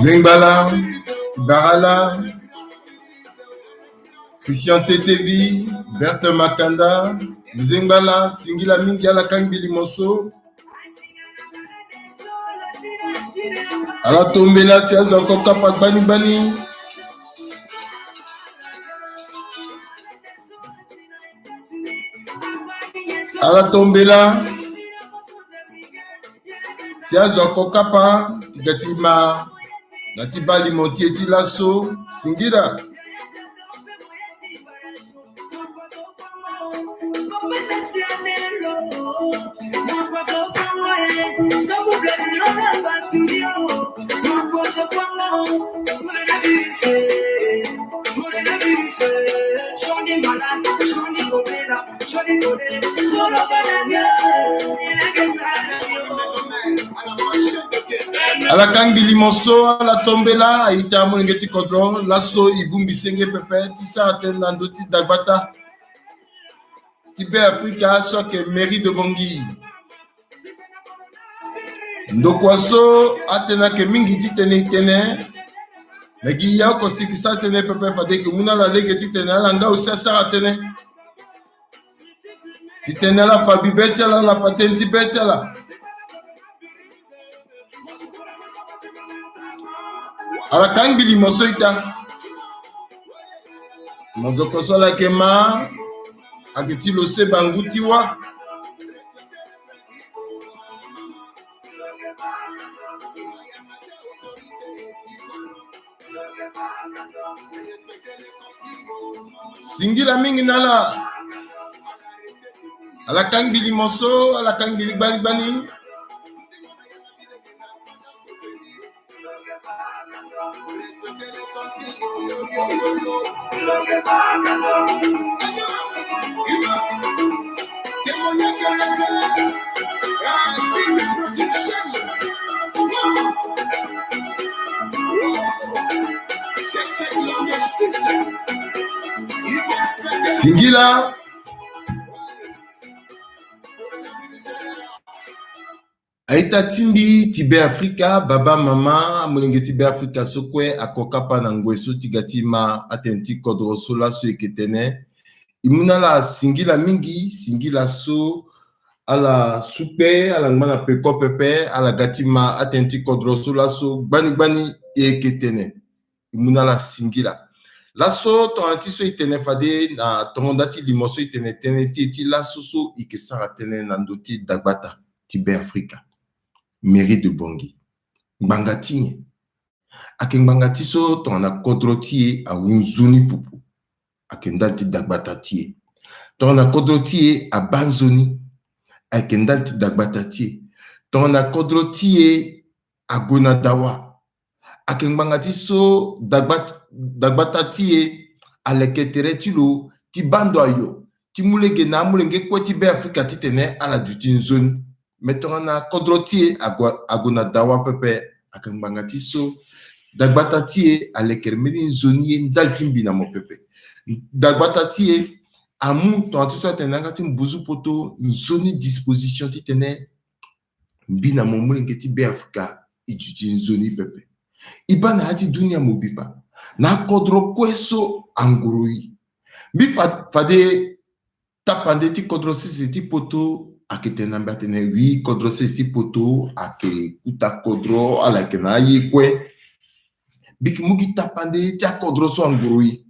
Zingbala, Barala, Christian Tetevi, Berthe Makanda, Zingbala, Singila Mingiala Kangbi Limoso, Ala Tombela Siazo Koka Bani Bani, Ala Tombela Siazo Kokapa, Tigatima, Natibali Motieti Lasso, Singira. Ala Kangbi Limoso, ala Tombela, Aïta Molingeti Kodron, Lasso, Ibumbi Senge Pepe, Tissa Atendando, Dagbata, Tibet Africa, soit que mairie de Bangui. Ndokwaso, Atena ke mingi titene tene, mais Guilla aussi qui s'atene Pepe Fade, que Mouna la Ligue titene, Langa aussi à Atene. Titene la Fabi Betala, la Fatenti Betala. Ala Kangbi Limoso ita Mazoko sola kema Akiti lose bangutiwa Singila mingi nala Ala Kangbi Limoso, ala Kangbi Bani Singila Aïta Timbi, Tibet Africa, Baba Mama, Molenge Tibet Africa, Sokwe, Akokapa Nangweso, Tigatima, Atenti Kodro Sola, Sueketene, Imunala Singila Mingi, Singila So, Ala Soupe, Ala Ngmana Peko Pepe, Ala Gatima, Atenti Kodro Sola, So, Bani Bani, Eketene, Imunala Singila. Lasso, ton antiso itene fade, na ton dati limoso itene tene, ti la soso, ikesara tene, nandoti Dagbata, Tibet Africa. Mairie de Bangui. Bangatinye. Aken bangatiso ton a kodrotie a unzoni pupu. Aken dalti Dagbata tie. Ton a kodrotie a banzoni. Aken dalti Dagbata tie. Ton a kodrotie a gonadawa. Aken bangatiso Dagbata tie a leketere tilo ti bando ayo. Ti mulege na mulenge kwa ti be Afrika titene a la dutin zone. Mettons na kodrotie agona dawa pepe akambangati so Dagbata tie a lekermeni zoni ndaltimbi na mo pepe Dagbata tie amu to atusa tenanga ti mbuzu poto nzoni disposition ti tene mbina momule ngeti be Afrika ijuji nzoni pepe ibana hati dunia mobipa na kodro kweso angurui mbi fade tapande ti kodro sisi ti poto ake namba tene wi kodro sisi ti poto ake kuta kodro ala ke na ye kwe biki mugi tapande ti kodro so angurui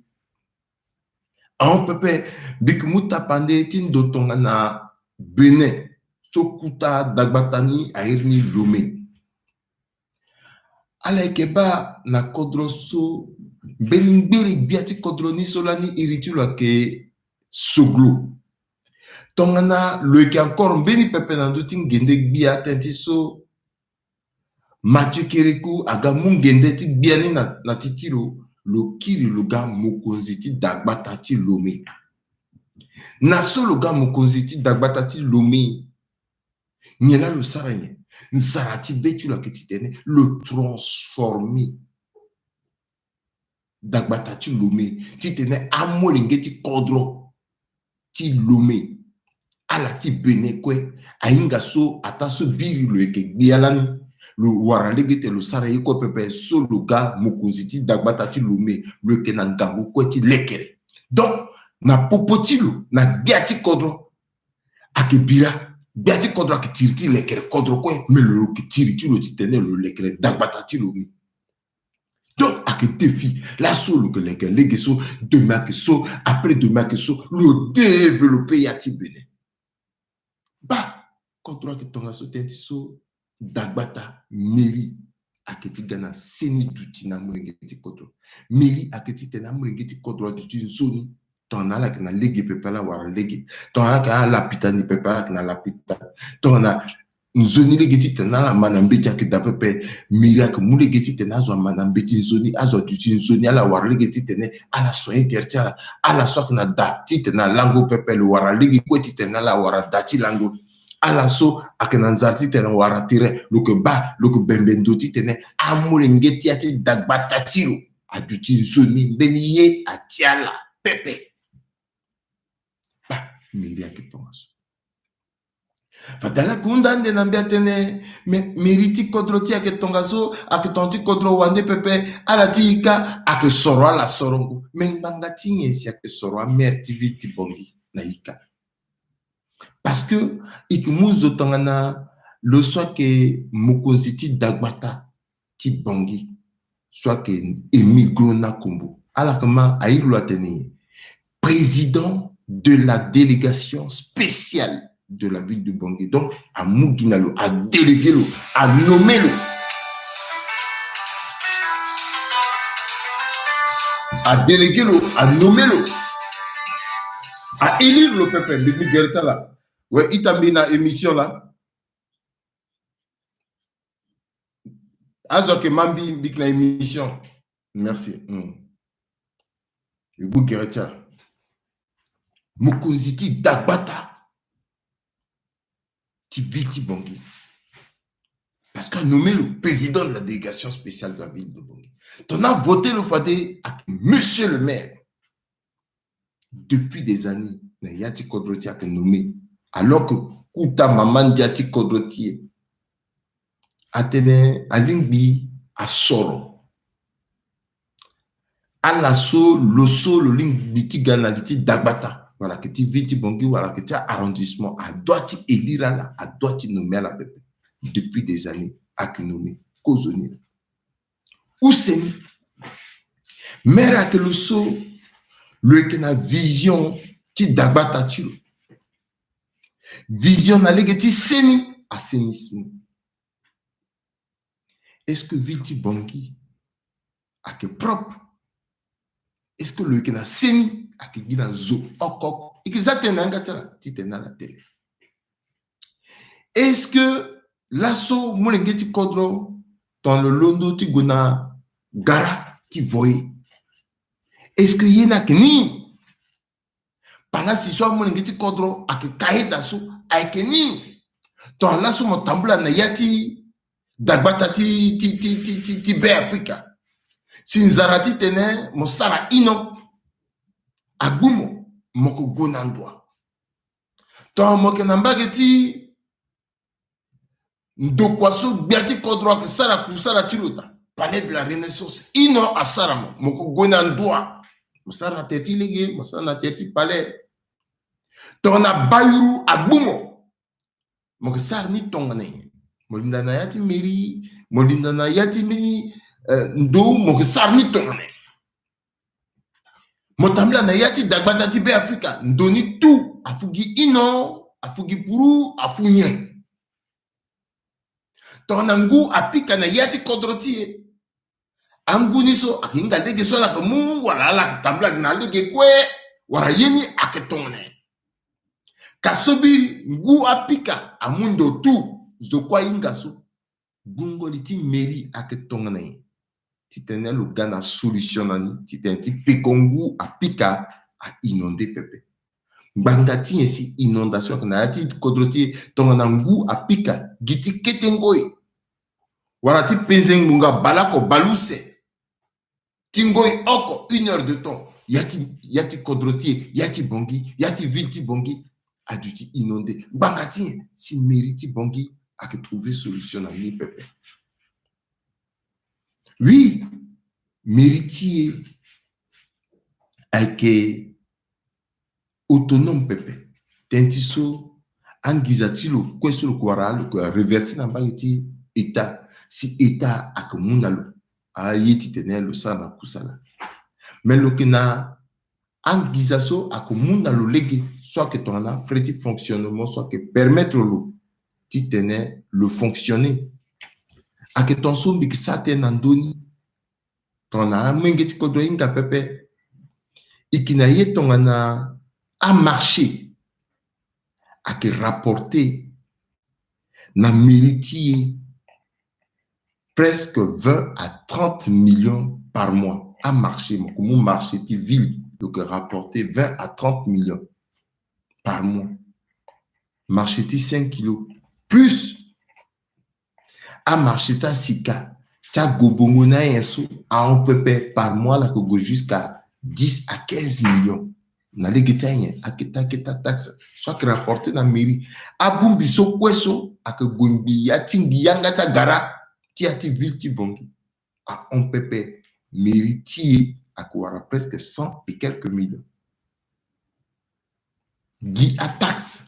an pepe biki mu tapande ti ndotonga na Benin so kuta dagbatani airni Lomé ala keba na kodro so beningberi biati kodro ni solani iritula ke soglo tongana loike encore mbeni pepe na nduti ngende gbia tenti so Mathieu Kérékou aga mungende ti gbiani na titilo lo kiri loga mokonzi ti dagbata ti Lomé na so loga mokonzi ti dagbata ti Lomé nyela lo sara nye nzara ti betula ke ti tene lo transformer dagbata ti Lomé ti tene amolenge ti kodro ti Lomé ala ti Benin kwe ainga so ata so biri lo eke gbialani lo wara legete lo sara ye ko pepe so loga mokonzi ti dagbata ti Lomé lo eke na ngangu kwe ti lekere donc na popotilo na gbia ti kodro ake bira biati kodro ake tiri ti lekere kodro kwe me lo ke tiri ti lo ti tene lo lekere dagbata ti Lomé donc ake défi la so lo ke lekere lege so demain ke so après demain ke so lo développer ya ti Benin ba kodro ake tonga so tenti so dagbata mairie ake ti gana seni duti na mulenge ti kodro mairie ake ti tene mulenge ti kodro duti nzoni ton ala ke na lege pepe la wara lege ton ala ke ala pitani pepe ala ke na lapita ton na nzoni lege ti tene ala mana mbeti ake da pepe mairie ake mu lege ti tene azo mana mbeti nzoni azo duti nzoni ala wara lege ti tene ala soin terti ala so ake na da ti tene lango pepe le wara lege kwe ti tene ala wara da ti lango ala so ake na nzara ti tene wara tire lo ke ba lo ke bembendo ti tene amulenge ti ati dagbata ti lo aduti nzoni mbeni ye ati ala pepe mairie ake tonga so fadala kunda nde na mbia tene mairie ti kodro ti ake tonga so ake tonga ti kodro wande pepe ala ti ika ake soro ala sorongo me ngbanga ti nyen si ake soro amer ti vi ti bongi na ika parce que iki mu zo tonga na lo so ake mokonzi ti dagbata ti bongi so ake emigro na kombo ala kama ayiru atene président de la délégation spéciale de la ville de Bangui. Donc, à Muginalo, à déléguer, à nommer, à déléguer, à nommer, à élire le peuple de Miguelta là. Ouais, il t'a mis dans l'émission là. Azoke Mambi, bik na émission. Merci. Le Miguelta. Mokonzi ti dagbata ti ville ti Bangui parce qu'a nommé le président de la délégation spéciale de la ville de Bangui. On a voté le fadé à monsieur le maire depuis des années. Mais Yati Kodroti a nommé alors que Kouta Maman Yati Kodroti a tenu à Lingbi à Soro à la so le so le Lingbi ti ganaliti dagbata. Voilà, que tu vis, tu bongi, voilà, que tu as arrondissement, à doit tu élire là, à doit tu nommer la bébé. Depuis des années, à qui nommer, Kozoni. Où c'est? Mais à que le saut, le que na vision, tu d'abata tu. Vision na lege ti seni, assainissement. Est-ce que ville ti bongi, à que propre? Est-ce que le que na seni, à que gina zo, okok, et que ça t'en a ti t'en a la télé? Est-ce que l'assaut, mon ti kodro, dans le londo ti gona gara ti voye? Est-ce que yena keni? Par là, si soit mon ti kodro, à que kaye d'assaut, à que ni? Dans l'assaut, mon tambula na yati, dagbata ti be Afrika. Si nzarati tene, mon sara ino, agumo. moko gonandwa to moke nambageti ndokwaso biati kodro ke sara kusara chilota palais de la renaissance ino asara moko gonandwa musara teti lege musara teti palais to na bayuru agbumo moko sar ni tongane molinda na yati mairie molinda na yati mini ndo moko sar ni tongane motamla na yati dagbata ti be Afrika ndoni tu afugi ino afugi puru afunye tonangu apika na yati kodrotie anguniso akinga lege so la kamu wala la tabla na lege kwe wara yeni aketone kasobiri ngu apika amundo tu zokwa ingaso gungo liti meri aketone titene le gana solutionani titene ti pekongu apika a inondé pepe bangati esi inondation na yati kodrotie tonangu apika giti ketengoi wala ti penzengunga balako baluse tingoi oko 1 heure de temps yati kodrotier yati bongi yati ville ti bongi aduti inondé bangati si mérite bongi a que trouver solution na ni pepe oui méritier ake autonome pepe tentiso angizatilo kwesolo kwara ko reverser na bangiti état si état akomunalo ayiti tenelo sana kusala mais lo kina angizaso akomunalo legi soit que ton a freti fonctionnement soit que permettre lo ti tenait le fonctionner a que ton sombi ki sate nandoni ton a mengeti kodro inga pepe ikina yetonga na a marché a que rapporter na méritier presque 20 à 30 millions par mois à marché. Mon marché de ville, donc rapporter 20 à 30 millions par mois. Marché de 5 kilos. Plus à marché de Sika, tu as gobongona à un peu par mois là, jusqu'à 10 à 15 millions. Na legitanye akita taxe soit que rapporter na mairie abumbi so kweso ak gombi ya tingi yanga ta gara ti ati ville ti bongi a on pepe méritier akwara presque 100 et quelques millions gi a taxe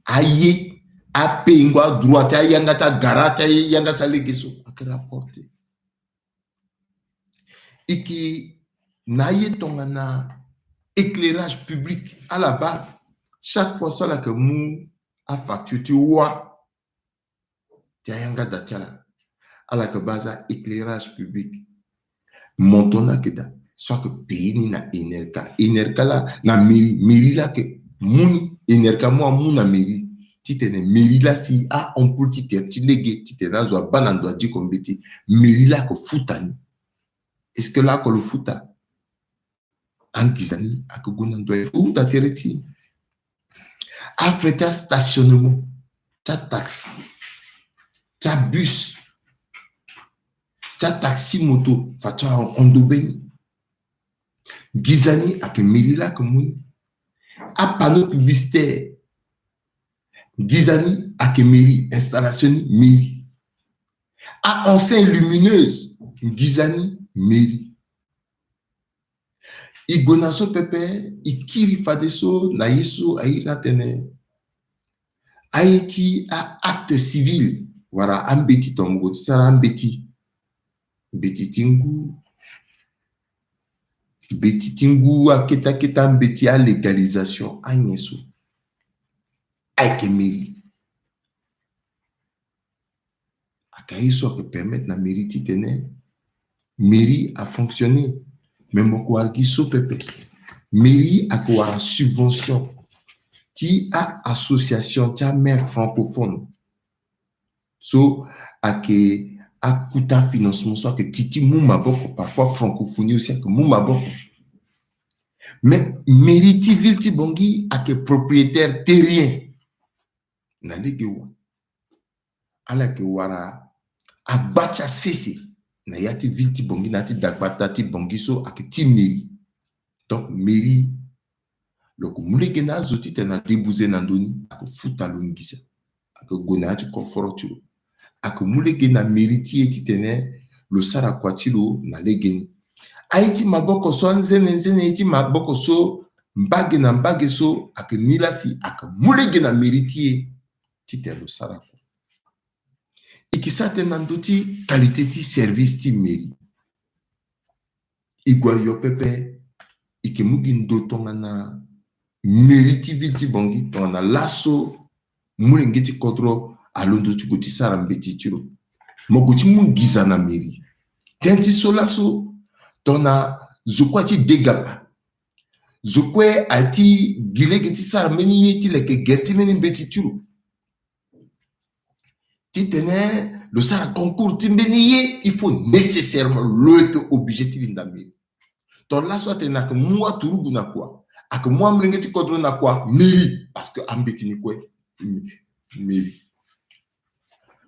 aye a pengwa droit ya yanga ta gara ta yanga sa legeso ak rapporter iki na ye tongana éclairage public à la base chaque fois ça là que mou a facture tu vois tianga datala à la base éclairage public montona keda soit que pays ni na enerka la na mairie la que muni enerka mo mu na mairie ti tene mairie la si a on peut ti légué ti tena zo banando di kombeti mairie la ko futani est-ce que là ko le futa Angizani a Kogunando ou t'atterreti. Africa stationnement, ta taxi, ta bus, ta taxi moto, fatura ondobeni. Gizani a que Mirila comme a panneau publicitaire. Gizani a que mairie, installation mairie. A enseigne lumineuse, Gizani mairie. Igonaso pepe, ikiri fadeso, na yeso, aïra tene. Haïti a acte civil. Voilà, ambeti tongo, sara ambeti. Beti tingu. Beti tingu, a keta ambeti a légalisation. Aïneso. Aïke mairie. A kaïso que permettre na mairie titene. Mairie a fonctionné. Même quoi qui so pepe mairie a quoi subvention ti a association ti a mère francophone so a que a kuta financement soit que titi mouma boko parfois francophonie aussi que mouma boko mais mairie ti ville ti bongi a que propriétaire terrien na legewa ala que wara a bacha cessé na yati ville ti bongi na ti dagbata ti bongi so ak ti mairie donc mairie loko mulege na zoti tena débouzer nandoni ako futa longisa ako gona ti confort tu ako mulege na méritier ti tene lo sara kwatilo na legeni aiti maboko so nzene iti maboko so mbage na mbage so ako nilasi ako mulege na méritier ti tene lo sara ko ikisa tena ndoti qualité ti service ti mairie igwa yo pepe ike mugi ndo tonga na mériti vilti bongi tonga na laso mulenge ti kodro alondo ti goti sara mbeti tiro moko ti mungiza na mairie tenti so laso tona zokwa ti degaba zokwe ati gilege ti sara meni ye ti leke gerti meni mbeti tiro ti tene le sara concours ti mbeni ye il faut nécessairement l'être obligé ti linda mairie ton laso tene ak mwa turugu na kwa ak mwa mulenge ti kodro na kwa mairie parce que ambeti ni kwe mairie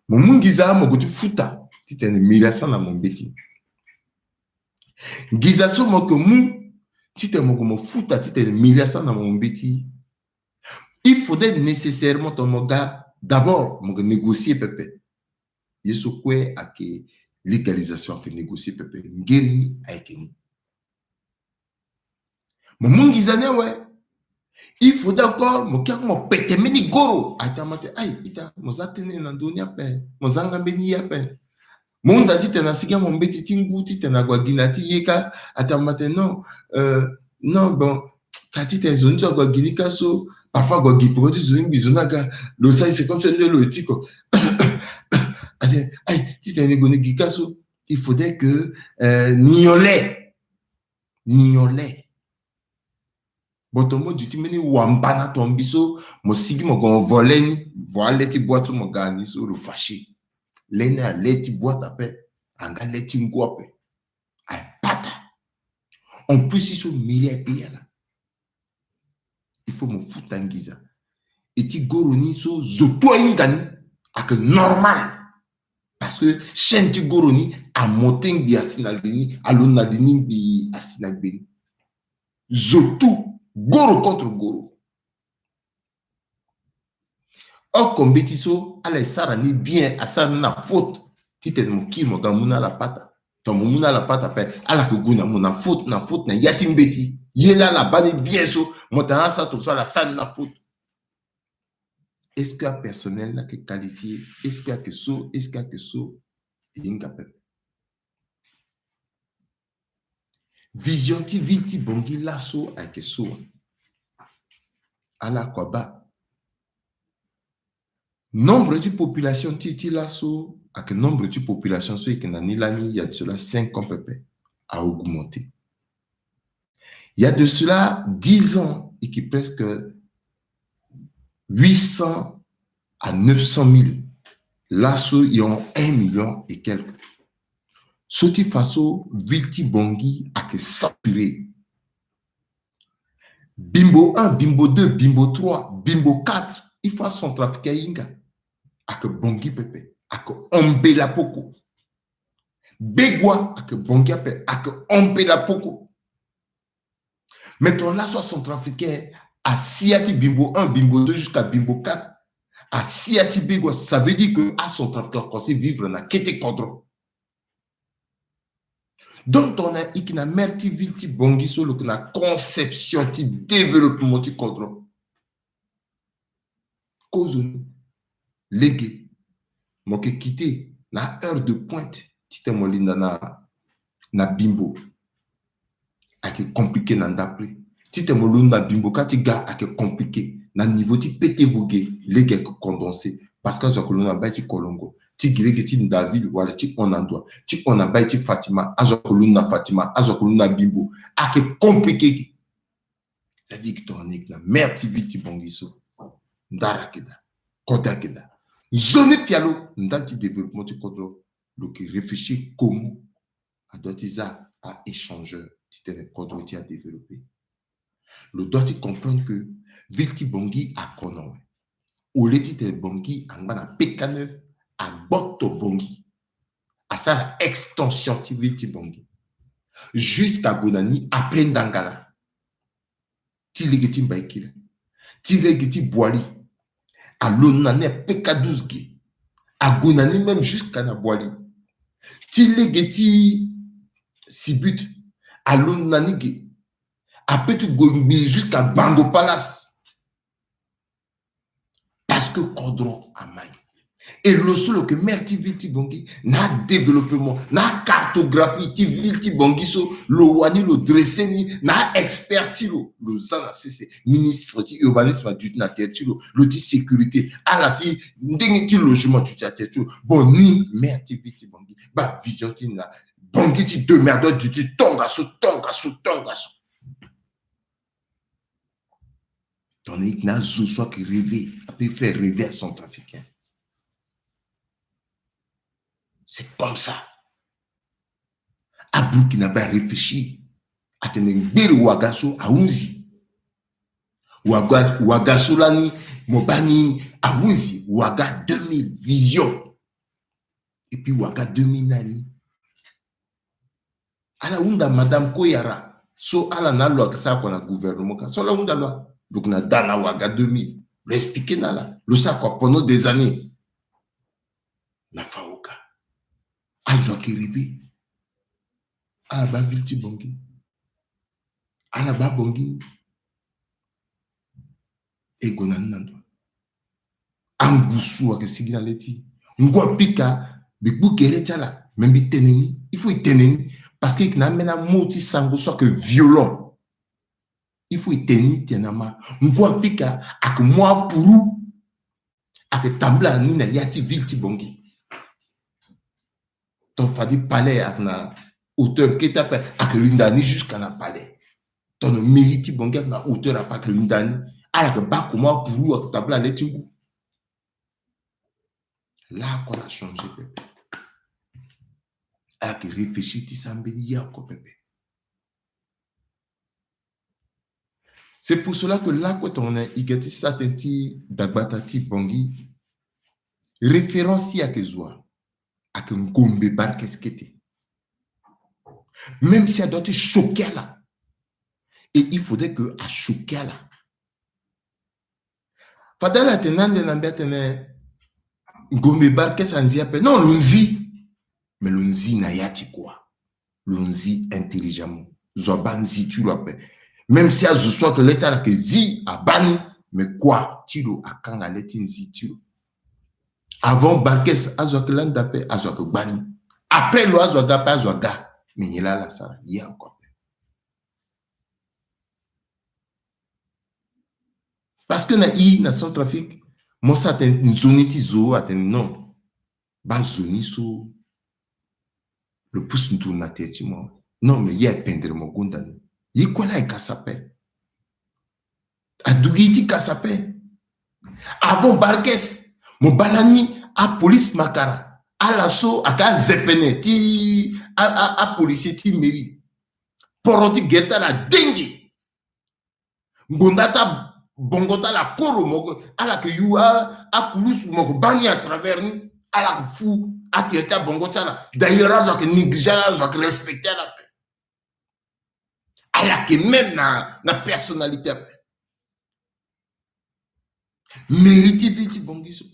mungiza moko ti futa ti tene mairie asana mo mbeti ngiza so moko mu ti tene moko mo futa ti tene mairie asana mo mbeti il faudrait nécessairement ton moga d'abord moko négocier pepe yeso kwe ake légalisation ake négocier pepe ngeri aikeni mungiza ne we il faut d'accord mo kya mo pete meni goro atamate ai ita mozatene na dunia pe mozanga meni ya pe monda ti tena sikia mo mbeti tingu ti tena gwa gina ti yeka atamate non non bon kati te zonzo gwa ginika so parfois gwa gipo ti zoni bizonaga lo sai c'est comme ça le etiko ai ti tena goni gikaso il faudrait que niolé botomo du timeni wambana tombiso mo sigi mo gon voleni voile ti boîte mo gani so le fâché lena leti boîte ape anga leti ngope ay pata on peut si so mille payer là il faut mo futangiza eti goroni so zoto ingani ak normal parce que chaîne ti goroni a moting bi asinalini alonalini bi asinagbeni zoto goro contre goro. Or, comme bêtiso, à la sara ni bien, à ça na faute. Tite mo ki mo gamuna la pata. Ton mo muna la pata pe, à la kuguna mo na faute na yatim beti. Yela la bani bien so, mo ta sa to so la san na faute. Est-ce que personnel na que qualifié, est-ce que so, inga pe. Vision ti viti bongi la so a que so. Ala kwa ba. Nombre de population titi lasso avec nombre de population ceux qui n'ont ni l'année il y a de cela 5 ans pépé a augmenté. Il y a de cela 10 ans et qui presque 800 à 900 000 lasso ils ont 1 million et quelques. Soti faso vilti bongi a que saturé. Bimbo 1, bimbo 2, bimbo 3, bimbo 4, il faut son trafic inga. Ak bongi pepe, ak ombe la poko. Begwa, ak bongi pepe, ak ombe la poko. Mettons là soit son trafiqué à Siati Bimbo 1, Bimbo 2 jusqu'à Bimbo 4. À Siati Begwa, ça veut dire que à son trafiqué conseil vivre na kete kodro. Donc on a ikina merti vilti bongi solo que na conception ti développement ti kodro. Cause légué, moi qui quitté la heure de pointe, tite molinda na bimbo, a que compliqué nan d'après. Tite molunda bimbo kati ga a que compliqué na niveau ti pété vogué, légué condensé parce que zo kolona ba ti kolongo, ti girege ti David wala ti onandwa, ti onamba ti Fatima, azo kolona Fatima, azo kolona bimbo, a que compliqué. C'est-à-dire que ton nik na merde viti bongiso, ndara keda, koda keda. Zone pialo, ndati développement du code, donc réfléchir comment à doitiza à échanger, si tu code qui a développé. Le doit comprendre que Vilti Bongi a konon. Ou le titre Bongi en bas PK9 à Boto Bongi. À sa extension de Vilti Bongi. Jusqu'à Gonani, à plein d'Angala. Tilegeti Baikila. Tilegeti Boali. A l'onane PK12. A Gonane même jusqu'à la Boali. Tilegeti Sibut. A l'onane. A Petu Gombi jusqu'à Bango Palace. Parce que Kodron a maille. Et le seul que Merti Vilti Bongi n'a développement, n'a cartographie, ti Vilti Bongi so, le wani, le dresseni, n'a experti, le zana, c'est ministre ti urbanisme du na terre, le ti sécurité, à la ti, n'dengi ti logement tu ti terre, bon ni Merti Vilti Bongi, bah vision ti na, Bongi ti demeure du ti tongaso. Tandis que n'a zo soit qui rêver, peut faire rêver à son trafiquant. C'est comme ça. Abou qui n'a pas réfléchi. A tenir Ouagasso à Unzi. Ouagasso lani, Mobani à Unzi. Ouaga 2000, vision. Et puis Ouaga 2000 nani. Ala unda Madame Koyara. So ala na loi que ça qu'on a gouvernement. So la unda loi. Donc na dana Ouaga 2000. L'expliquer na la. Le ça quoi pendant des années. Na faoka. Azo qui rêve. Ala ba vilti bongi. Ala ba bongi. Et gonan nando. Angusu ak sigina leti. Ngwa pika de boukere tala. Même bi teneni. Il faut y teneni. Parce qu'il n'a même un mot qui sango soit que violent. Il faut y tenir tienama. Ngwa pika ak moi pour ak tambla ni na yati vilti bongi. Ton fadi palais ak na hauteur qui tape ak lindani jusqu'à na palais. Ton mérite bongi ak na hauteur ak lindani. Alors que bas comment pour ak tabla letingu. Là qu'on a changé pépé. Alors que réfléchit ti sambeni yako pépé. C'est pour cela que là, quand on a igati satenti dagbatati bongi, référence à Kezoa, à que Ngombe Barkeskete. Même si elle doit être choquée là. Et il faudrait que à choquer là. Fadala tenande n'ambetene Ngombe Barkesanziape. Non, l'onzi. Mais l'onzi n'a yati quoi. L'onzi intelligemment. Zobanzi tu l'appelles. Même si à soit que l'État a que zi a banni, mais quoi, tilo a quand la lettre zi tilo. Avant Barkes a soit que l'un d'appel a soit que banni. Après l'oiseau a soit d'appel a soit gars. Mais il a la ça, il y a encore. Parce que na son trafic, moi ça a une zone tizo, a non. Ba zone so le pouce nous tourne la tête moi. Non mais il y a peindre mon gondan. Il quoi là Kassape. Adugiti Kassape. Avant Barkes, mon balani à police makara. À l'assaut à ka zepene ti à policier ti mairie. Poroti geta la dengue. Bondata bongota la koro moko à la que you a kulus moko bani à travers ni à la fou à kerta bongota la. D'ailleurs à que négligence à respecter la paix. À la que même na personnalité. Mérite vite bongiso.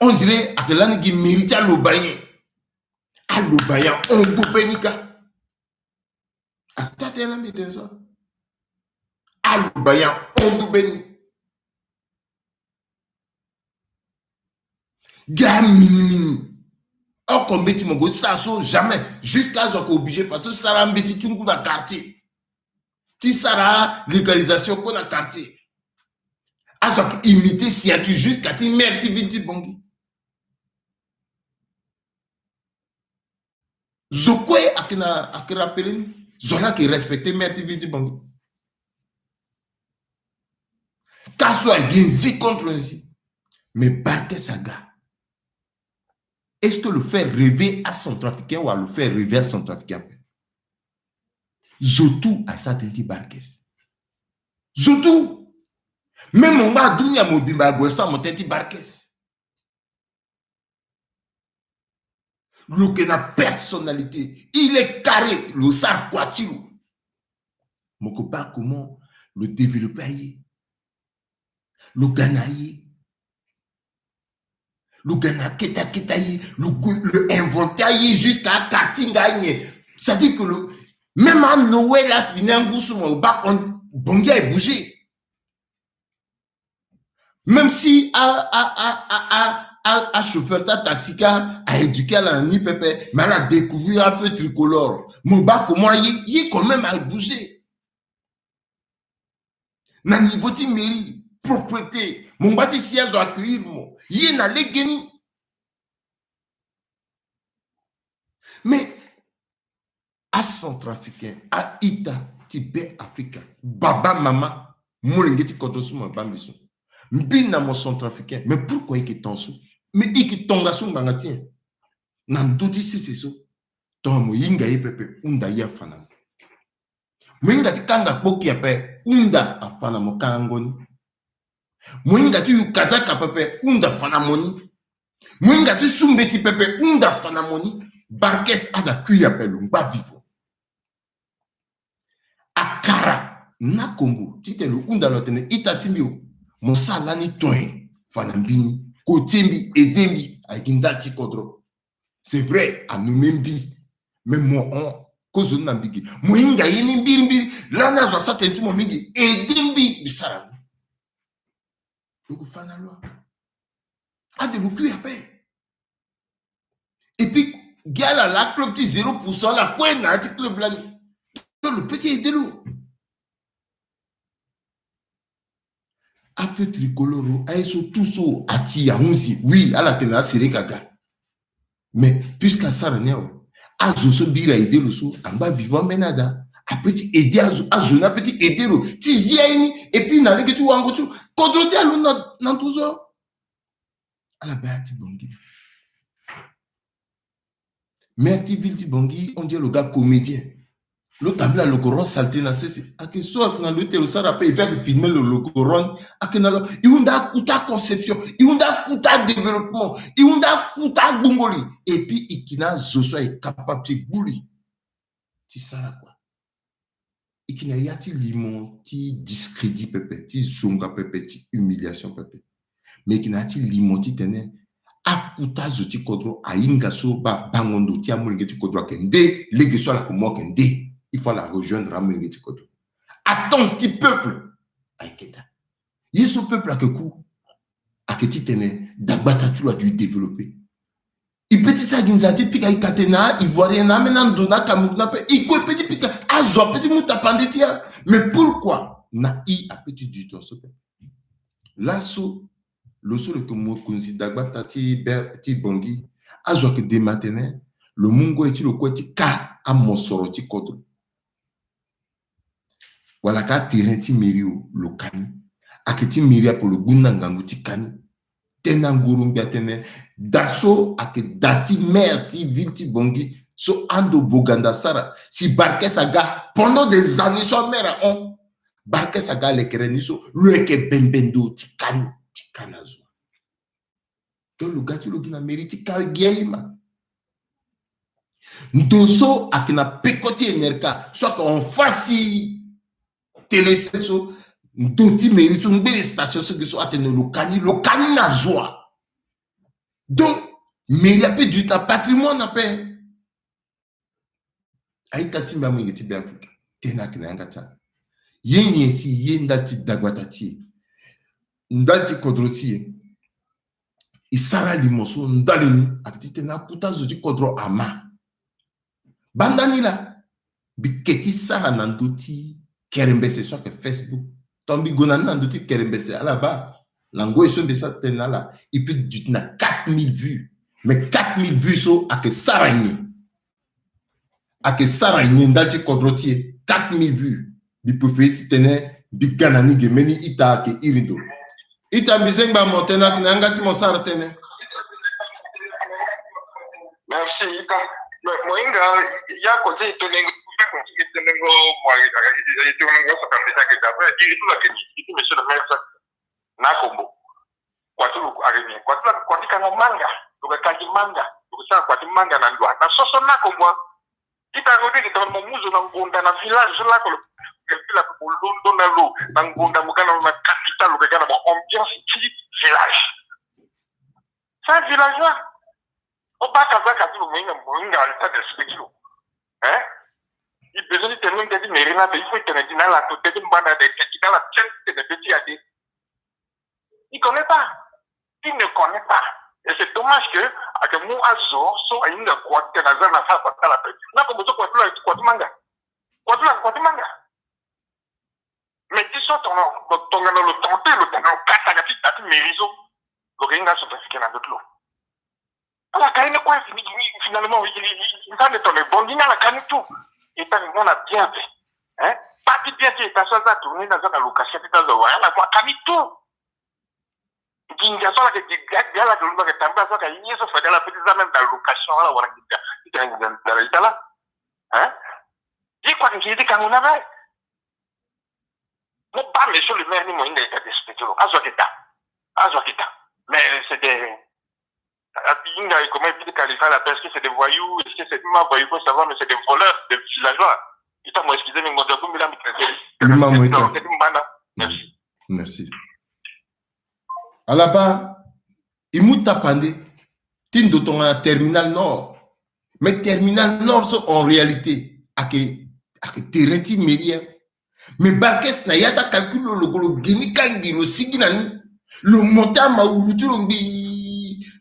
On dirait que l'année qui mérite à l'Obayen. À l'Obayen, on doit bénika. À Tatena Mitensa. À l'Obayen, on doit bénika. Gars mini. Or, comme Betty Mongo, ça saute jamais. Jusqu'à ce qu'on est obligé de faire tout ça, un petit tungu dans le quartier. Si ça a légalisation qu'on a quartier. À ce qu'on imite, si tu jusqu'à ti merde, ti vite bongi. Zokwe a rappelé, Zona qui respectait merde, ti vite bongi. Kasso a gagné contre ainsi. Mais Barke Saga. Est-ce que le faire rêver à son trafiquant ou à le faire rêver à son trafiquant? Zotou a ça tenti Barkes. Zotou. Même mon m'a dounia mon bimba gossa mon tenti Barkes. Le que na personnalité, il est carré, le sarquatilou. Mon pas comment le développer, le gagner, le gagner, le inventer jusqu'à karting gagner. Ça dit que même à Noël, la finale, Bongi a bougé. Même si un chauffeur de taxi a éduqué la ni pépé, mais elle a découvert un feu tricolore. Mon bas, comment il est quand même à bouger. Na niveau de mairie, propriété, mon bâti siège à accueillir, il est dans les génies. Mais à Centrafricain, à Ita, Tibet, Africa, Baba, Mama, Moulingeti, Kodosuma, Bambiso. Mbina mon Centrafricain, mais pourquoi il est en dessous? Mais il est en dessous, Bangatien. Nandoti, c'est ça. Donc, moyinga yepepe, unda ya fana. Moyinga tikanga boki yape, unda afana mokangoni. Moyinga tu yukazaka pepe, unda fana moni. Moyinga tu sumbeti pepe, unda fana moni. Barkes ada kuya pelumba vivo. Akara, nakombo, titelu unda lotene, itatimbio, monsalani toye, fanambini, kotembi, edembi, aikindati kodro. C'est vrai, à nous-mêmes dit, mais moi, on, cause de n'ambigi. Moi, il y a une mbiri, là, on a ça, t'es tout mon migi, edembi, bisara. Donc, on fait la loi. Ah, de l'occuper après. Et puis, gala, la club qui 0%, la quoi, n'a pas club là. Le petit est de l'eau. Affaire tricolore, aïe, tout ça, ati, amunzi, oui, à la tena, c'est gaga. Mais, puisqu'à ça, a zoso bira aider le sou, en bas vivant menada, a petit aider à zona, petit aider le, tiziaini, et puis n'a que tu wango tu, contre ti alou nan tout ça. À la bête bongi. Merci Vilti Bongi, on dit le gars comédien. Le tableau le coron salté na c'est à que soit dans le télé ça rappelle il fait filmer le coron à que na il unda kuta conception il unda kuta développement il unda kuta bongoli et puis ikina zoso est capable de bouli ti ça quoi ikina yati limon ti discrédit pepe ti zonga pepe ti humiliation pepe mais ikina ti limon ti tene akuta zoti kodro ainga so ba bangondo ti amulinge ti kodro kende lege so la ko mo kende. Il faut la rejoindre à Mwengetikoto. À ton petit peuple, Aiketa. Il y a ce peuple à que coup, à que tu tenais, d'abata tu l'as dû développer. Il peut dire ça, Ginzati, Pika, Ikatena, Ivoirien, Amenan, Dona, Cameroun, il peut dire Pika, Azo, petit Moutapandetia. Mais pourquoi Naï a petit du temps ce peuple? L'assaut, le seul que moi considère d'abata ti Bongi, Azo que des matins, le Mungo est-il le quoi, ti ka à mon soro ti kodro. Voilà ka terrain ti merio lo kani aketi meria pour le gunangangu ti kani tenanguru mbia tene daso ake dati mer ti ville ti Bongi so ando boganda sara si Barkes aga pendant des années so mère on Barkes aga le kereni so leke bembendo ti kanazo to le gati lo gina meri ti ka geima ndoso akina pekoti enerka soit qu'on fasse télésesso doti mérite une belle station ce que soit atteindre le cani na joie donc mais il y a peu du temps patrimoine na paix aïta timba mo ngeti be Afrique tena kina ngata yenye si yendati dagwatati ndati kodroti isara limoso ndaleni akiti na kuta zoti kodro ama bandani la biketi sara nandoti Kerembese soit que Facebook tombi gonana ndoti kerembese là-bas lango et son de ça là il peut du na 4000 vues mais 4000 vues so à que saragné ndati kodrotier 4000 vues bi profeti tene bi kanani gemeni ita ke irindo ita mbizenga montena kinanga ti mosara tene. Merci ita moinga ya kozi tonengo tonengo moi tonengo ça fait ça que d'après dire tout la keni itu monsieur le maire ça na kombo kwa tu arimi kwa tu kana manga to ka kaji manga to sa kwa tu manga na ndwa na soso na kombo ita ngodi ki to mo muzo na ngunda na village la ko la London na lo, Ngonda Mokana na capitale le gars na ambiance village. C'est un villageois. Au bas Kazaka dit le moinga à l'état d'esprit. Hein? Il besoin de terminer de dire mais rien il faut tenir dans la tête de bande de qui dans la chaîne de petit à dit. Il connaît pas. Il ne connaît pas. Et c'est dommage que avec mon azo so a une quoi que na zana fa kwa la tête. Na comme ça quoi manga. Quoi manga. Mais tu sors ton le tenter le kata na fit tati merizo. Le gars se fait dans d'autres lots. Alors quand il quoi finalement il va mettre le bon dîner la canne tout. Et puis on a bien fait. Hein? Pas bien fait, ça ça tourner dans la location de la voie, la voie canne tout. Kinga sola que gala que luba que tamba sola que yeso fait la petite même dans la location la wala kita là. Hein? Dis quoi qu'il dit quand on avait. Non pas monsieur le maire ni moi il est d'espèce. Azokita. Mais c'était comment il dit qualifier la personne, c'est des voyous, est-ce que c'est pas voyous, faut savoir, mais c'est des voleurs, des villageois. Il t'a excusé, mais moi, merci. Merci. À la bas, il m'a tapé. Tin de ton terminal nord. Mais terminal nord, sont en réalité, à que terrain timérien. Mais Barkes n'a yata calcul le geni kangi, le siginani, le montant maourouturumbi.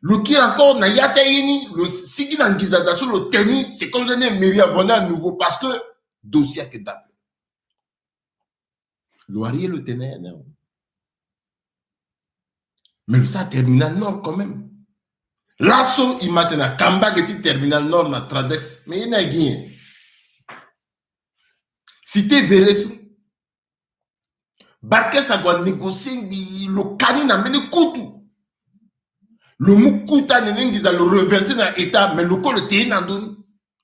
Le qui encore n'a yata yini, le siginan gizada sur le tennis, c'est comme donner mairie abonné à nouveau parce que dossier que d'abord. Loirier le tenait, non. Mais ça, terminal nord quand même. L'assaut, il m'a tenu à Kamba, qui terminal nord, na Tradex, mais il n'a gagné. Si tu verrais ça, Barkes a doit négocier le canin a mené couteau. Le moukuta nenengiza le reverser dans l'état, mais le col le téi n'andoni.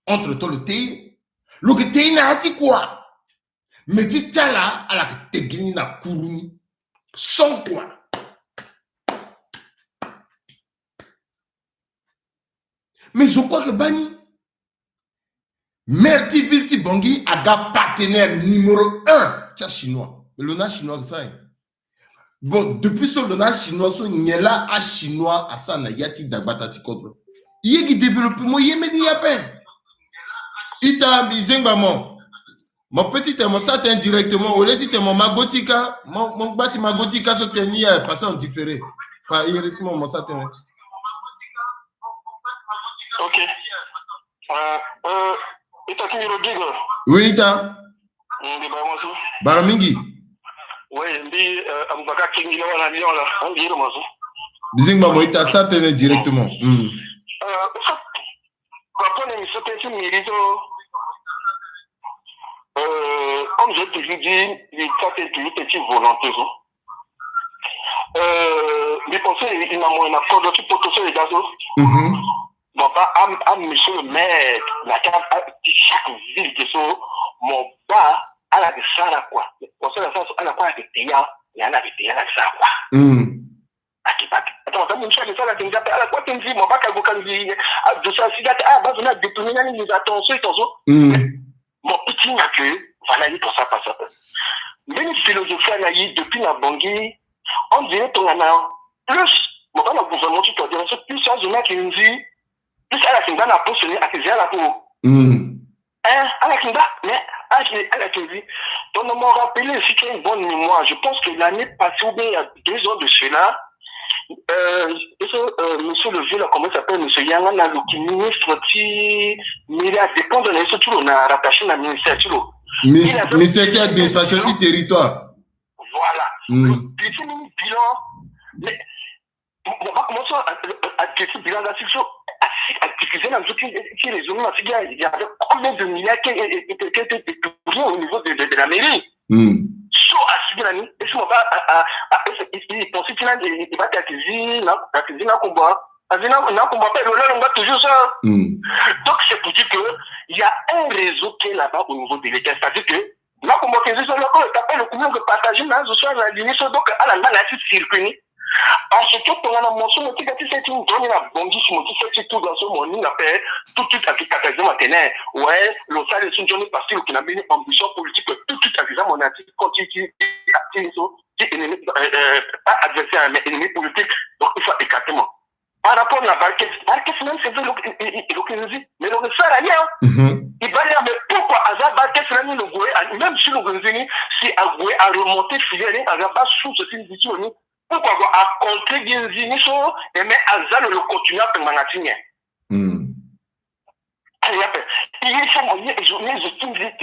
Entre toi le téi. Le que téi n'a dit quoi? Mais dit là, à la que tegini na kuruni. Sans quoi? Mais je crois que Bani, Merti Vilti Bangui a un partenaire numéro 1. Tiens, chinois. Mais le chinois, ça est. Bon, depuis ce le chinois, il y a là un chinois à ça, na yati d'agbatati contre. Il y a qui développe, moi, il y a médi yapin. Il t'a bizeng maman. Mon petit témoin, ça t'est indirectement. Au lieu de mon magotika, mon bâti magotika se tenir passé en différé. Enfin, directement, mon ça t'est. Ok. Ita Kimi Rodrigo. Oui, Ita. Baramingi. Oui, ndi Abubakar Kingi na wana lion là, on dit moi ça. Bizing maman, Ita ça t'est directement. Quand on est sur cette mérite, comme j'ai toujours dit, il faut être toujours petit volonté. Mais pour ça, il m'a moins accord de tout potentiel les gars. Mon pas à monsieur le maire, la carte de chaque ville qui sont mon bas à la de ça là quoi. Pour ça, à la quoi de Théa, il y en a de Théa là ça quoi. Attends, mon cher de ça là, tu me dis à la quoi tu me dis, mon bas qu'à vous quand dit, de ça, si ah, bah, venez détourner les attentions et tout ça. Mon petit n'a que, voilà, il pour ça, pas ça. Mais une philosophie à depuis la Bangui, on dirait ton ana, plus, mon pas le gouvernement, tu dois dire, plus ça, je mets qui me dit, plus à la Kinda n'a pas sonné à tes la peau. À la Kinda, mais à la Kinda, on m'a rappelé aussi qu'il y a une bonne mémoire. Je pense que l'année passée, ou bien il y a 2 ans de cela, monsieur le vieux, là, comment il s'appelle, monsieur Yangana, le ministre qui dépend de l'Est, on a rattaché le ministère. Ministère qui a administration du territoire. Voilà. Le petit bilan, mais on va commencer à petit bilan d'institution. À diffuser dans toutes les zones, il y avait combien de milliards qui étaient détournés au niveau de la mairie. Soit à Sibilani, et si on va il pensait qu'il va t'accuser un combat. On va toujours ça. Donc c'est pour dire qu'il y a un réseau qui est là-bas au niveau de l'État. C'est-à-dire que là, comme on dit, le combien de partager dans le soir, la limite, donc à la maladie circuler. Parce que tu as un morceau, tu as dit une donne la bondissime, tu sais tout dans ce monde, il a fait tout de suite à 14 matin. Ouais, le salaire est une journée parce qu'il a mis une ambition politique, tout de suite à dire mon article, continue, qui est ennemi, pas adversaire, mais ennemi politique, donc il faut écarter moi. Par rapport à la Barkes même c'est vrai, mais le ressort rien. Il va dire, mais pourquoi Azar Barkes même si le si a remonté filière, Azar pas sous ce type de pourquoi à contrer Genzini et mais Azar le continue à permanentiner. Ils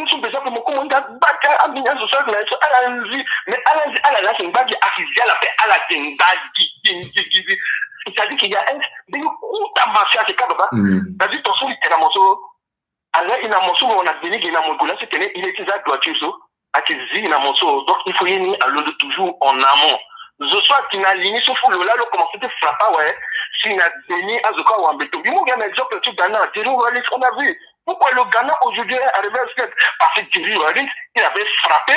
sont déjà comme comment Baka a mis un social mais à la c'est une bague à la c'est-à-dire qu'il y a un mafia qui est capable. C'est-à-dire ton son il a morceau alors il a morceau on a donné qu'il a mon goulin c'est qu'il est déjà droitier à qui dit il a morceau donc il faut y aller à l'eau toujours en amont. Je sois qui n'a ligne sur le là le commencer de frapper ouais s'il a donné à ce quoi on béton. Il m'a dit exemple tu Ghana on a vu pourquoi le Ghana aujourd'hui est arrivé à ce parce que Thierry Rawlings il avait frappé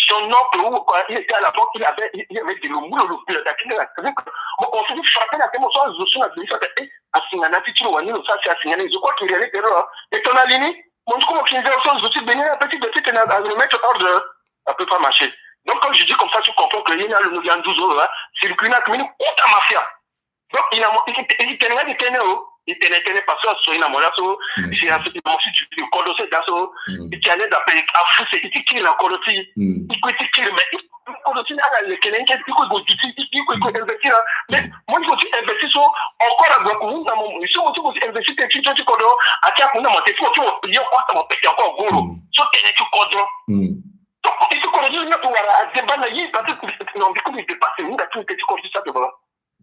son oncle ou il était à la porte il avait de l'eau le d'attaquer la on s'est dit frapper la témoin je suis à dire à Singana tu vois nous ça c'est à Singana je crois qu'il y a des erreurs et ton aligné mon comment qu'il y a des choses je suis béni un petit à le mettre hors de ça peut pas marcher. Donc, quand je dis comme ça, tu comprends que il y a le 12 euros, c'est le climat qui est contre la mafia. Donc, il tenait parce que il a mon lasso, j'ai un petit moment du colossé d'asso, il allait d'appeler à c'est il tire la colossé, il peut tirer, mais il colossé à la Kenya, il peut investir, mais moi, je veux investir encore à beaucoup, dans mon mission, je veux investir, tu connais, à qui a qu'on a monté, tu vas payer encore gros, so tenez tu connais. Donc, il faut qu'on dise pour la débat parce que non, du coup, il est passé, nous, tu étais comme ça de voilà.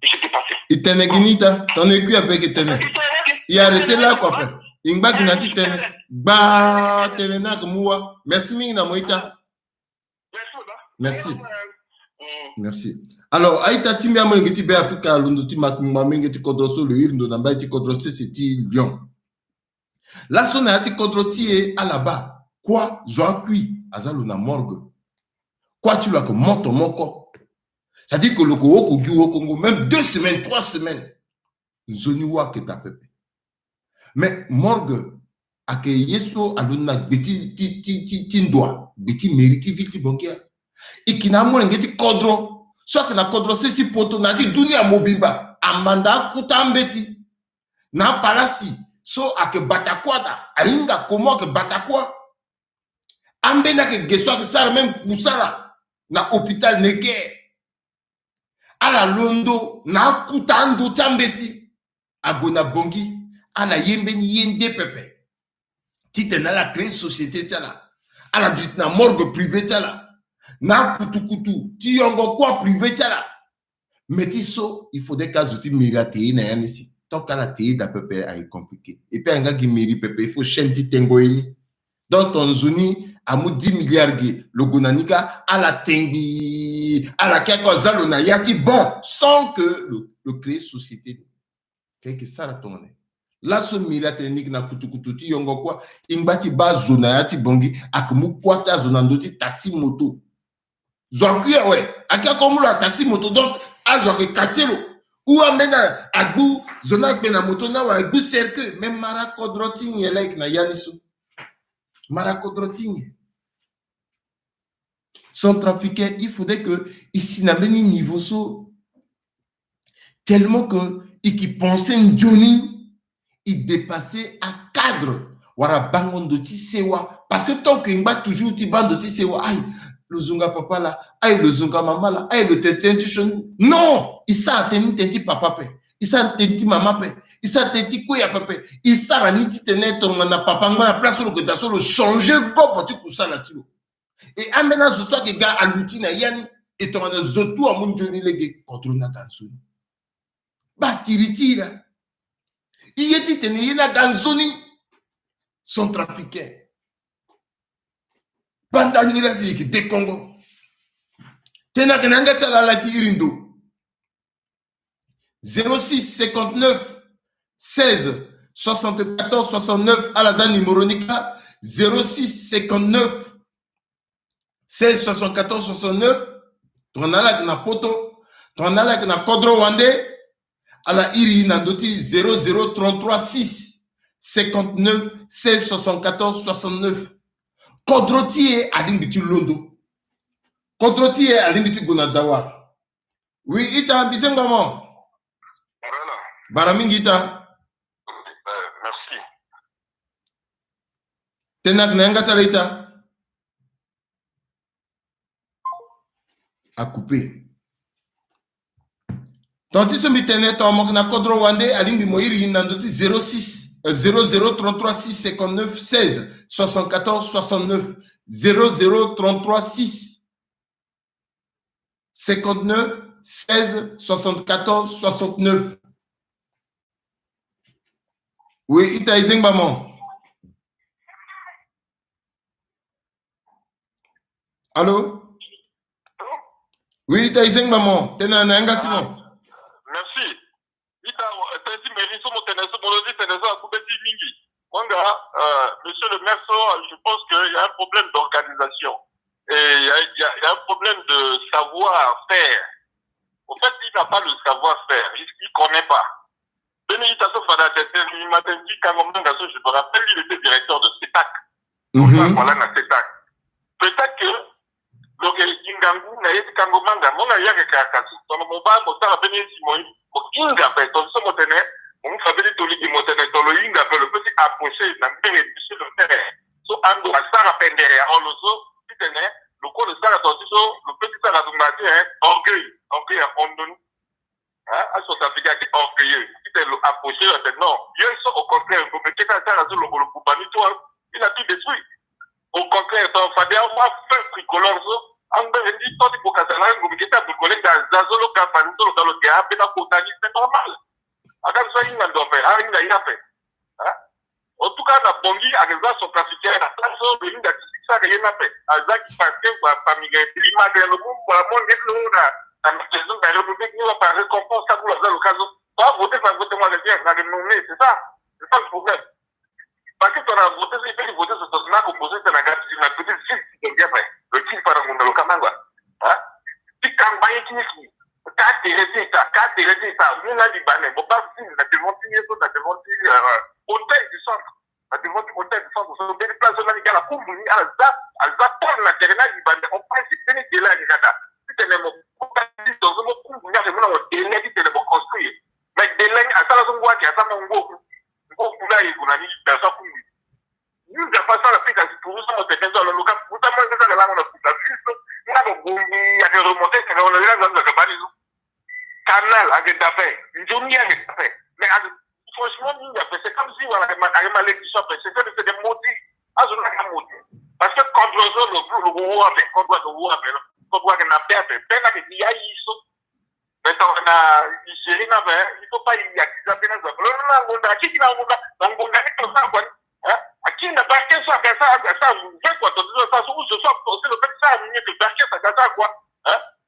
Il s'est passé. Il t'en guinita, t'en es cuit avec Tene. Il a arrêté là, quoi. Il m'a dit Tene. Bah, Tene n'a que moi. Merci, Mina Moïta. Merci. Merci. Alors, Aïta Timia Mongeti Bé Africa, l'Undoti Mamengeti Kodroso, le Hirndo Nambaiti Kodrosé, c'est Lyon. Là, son ati Kodroti à là-bas. Quoi, Zoa Kui, Azaluna morgue. Quoi, tu l'as que monte mon corps. Ça dit que le Congo, même 2 semaines, 3 semaines, Zoniwa que ta pepe. Mais morgue, à que Yeso aluna beti tindoi, beti mériti viti banquier. Et qui n'a moins ngeti kodro, soit que na kodro c'est si poto na dit dunia mobimba, amanda kutambeti, na palasi, so à que batakwada, ainga comment que batakwa. Ambena que geswa que ça même kusala na hôpital neke ala londo na kutando tambeti agona bongi ala yembeni yende pepe tite na la créer société tala ala dit na morgue privé tala na kutu ti yongo quoi privé tala metiso il faut des cas outil miraté na yanisi donc ala té da pepe ay compliqué et puis anga qui mérite pepe il faut chanter tengoeni dans ton zoni à 10 milliards le gonanika à la tengi à la quelque na yati bon sans que le créer société quelque ça la tourne là ce milliard technique na kutukututi yongo quoi imbati ba zona yati bongi akmu kwata zona ndoti taxi moto zokia ouais akia comme la taxi moto donc azoke katelo ou amena agbu zona na moto na wa agbu cercle même marakodroting yelek na yaniso marakodroting sont trafiqués, il faudrait que ici n'a pas niveau so tellement que qui pensait Johnny il dépassait à cadre wara bangon de tisewa parce que tant qu'il bat toujours ti bande de tisewa aïe le zunga papa là aïe le zunga maman là aïe le tétin non il s'a tenu tenti papa pe il s'a tenti maman pe il s'a tenti quoi papa il s'a rani ti tenet ton na papa ngba place le que ta solo changer go pour tu ça là tu. Et amena ce soit que gars alutina yani et ton zoto à mon Johnny lege contre na danzoni ba tiritira il y a dit tene na danzoni sont trafiqués pendant la ziki de Congo tena kenanga tala la tirindo 06 59 16 74 69 à la zone numéronica 06 59 16 74 69 tonala na poto ton alak na kodro wande ala iri nandoti 00336 59 16 74 69 kodro tie adingiti londo kodro tie adingiti gonadawa oui ita bisengamo Voilà. baramingita Merci. tenak na talita a coupé. Tanti so mitene to mok na kodro wande alimbi moiri nandoti 06 00336 59 16 74 69 00336 59 16 74 69. Oui, ita izeng maman. Allô? Oui, ita izeng maman. Tena na ngatimo. Merci. Ita tenti meriso mo teneso molodi teneso akubeti mingi. Wanga monsieur le maire, je pense qu'il y a un problème d'organisation et il y a un problème de savoir-faire. En fait, il n'a pas le savoir-faire, il ne connaît pas. Je me rappelle, il était directeur de CETAC. Voilà, na CETAC. Peut-être que donc Ingangu na yeti kangomanga mona yake kakasu tono moba motala benesi moi inga pe to so motene on fabeli toli di motene tolo inga pe le petit approcher na mbere sur le terrain so ando asara pendere on lo so titene le ko le sara to so le petit sara zumati orgueil on donne à son africain qui orgueilleux titene le approcher non il so au contraire vous mettez ça sara sur le kubani toi il a tout détruit. Au contraire, ton fabien va feu tricolore. En fait, il dit pour Catalan, vous mettez à bricoler dans Zazolo, Cafanito, dans le théâtre, et la compagnie, c'est normal. Adam ça, il n'a pas fait. Il a fait. En tout cas, la Bongi, à raison, son trafiquant, la place de l'une d'activité, ça, rien n'a fait. À ça, qui passe, par migrer, il m'a dit, le monde, pour la monde, il y a la maison, la République, nous, par récompense, ça, vous l'avez l'occasion. Pas voter, ça, voter, moi, je viens, ça, nommer, c'est ça. C'est ça le problème. Parce que tu as voté, il fait voter ce document composé de la petite fille qui devient vrai. Le fil par le Kamangwa. Si campagne qui est quatre dérétés, ça, nous, là, Libanais, bon, pas si, on a démonté hôtel du centre. On a démonté hôtel du centre. On a des places là, il y a la cour, à la porte, la terrain, Libanais, on pense que c'est des là, les gars. Si tu es dans un cours, il y a des gens qui ont construit. Mais des lignes, à ça, on voit qu'il y a ça, on voit. Nous n'avons pas ça la prise pour nous, on s'est fait dans le local. Vous savez, c'est ça, là, on a pris la piste. Nous avons remonté, c'est qu'on a eu dans le canal avec des affaires. Une journée avec des affaires. Mais franchement, c'est comme si on avait mal écrit, c'est des maudits. Ah, je n'ai pas maudit. Parce que quand on a le roi, quand on a fait, il y a maintenant, on a Nigeria, il ne faut pas y activer dans le qui n'a à qui n'a pas qu'un soit ça, vous faites quoi, ça, où ce soit, c'est le fait que ça a mieux que Barquet, ça, quoi,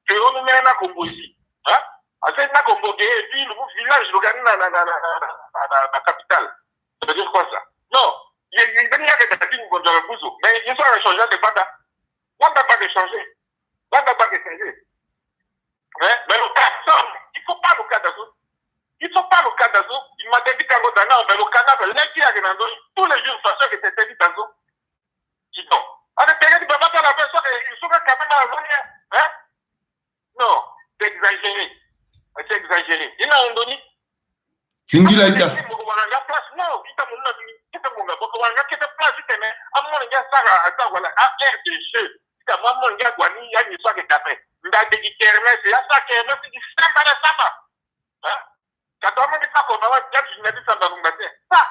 que on met un combo ici, à cette combo, et puis le village, le gagne la capitale. Ça veut dire quoi ça? Non, il y a des gens qui ont bousou, mais ils sont échangés de Bada. On n'a pas échangé. On n'a pas échangé. Mais le cas, il ne faut pas le cas d'assaut. Il ne faut pas le cas d'assaut. Il m'a dit qu'à Godana, mais le Canada, l'inquiet à Renando, tous les jours, de toute façon, que c'était dit d'assaut. Qui donc? On a payé du papa à la personne, ils sont quand même à venir. Hein? Non, c'est exagéré. C'est exagéré. Il a un donné. Singularité. Non, il t'a mon gars, qui était place, il était à mon gars, ça, voilà, à air de jeu. Il a mon gars, il y a une histoire qui est tapée. Il a dit qu'il y a ça qui est là, il dit samba de samba. Quand on me dit ça, on va dire que je n'ai dit samba de matin. Ça.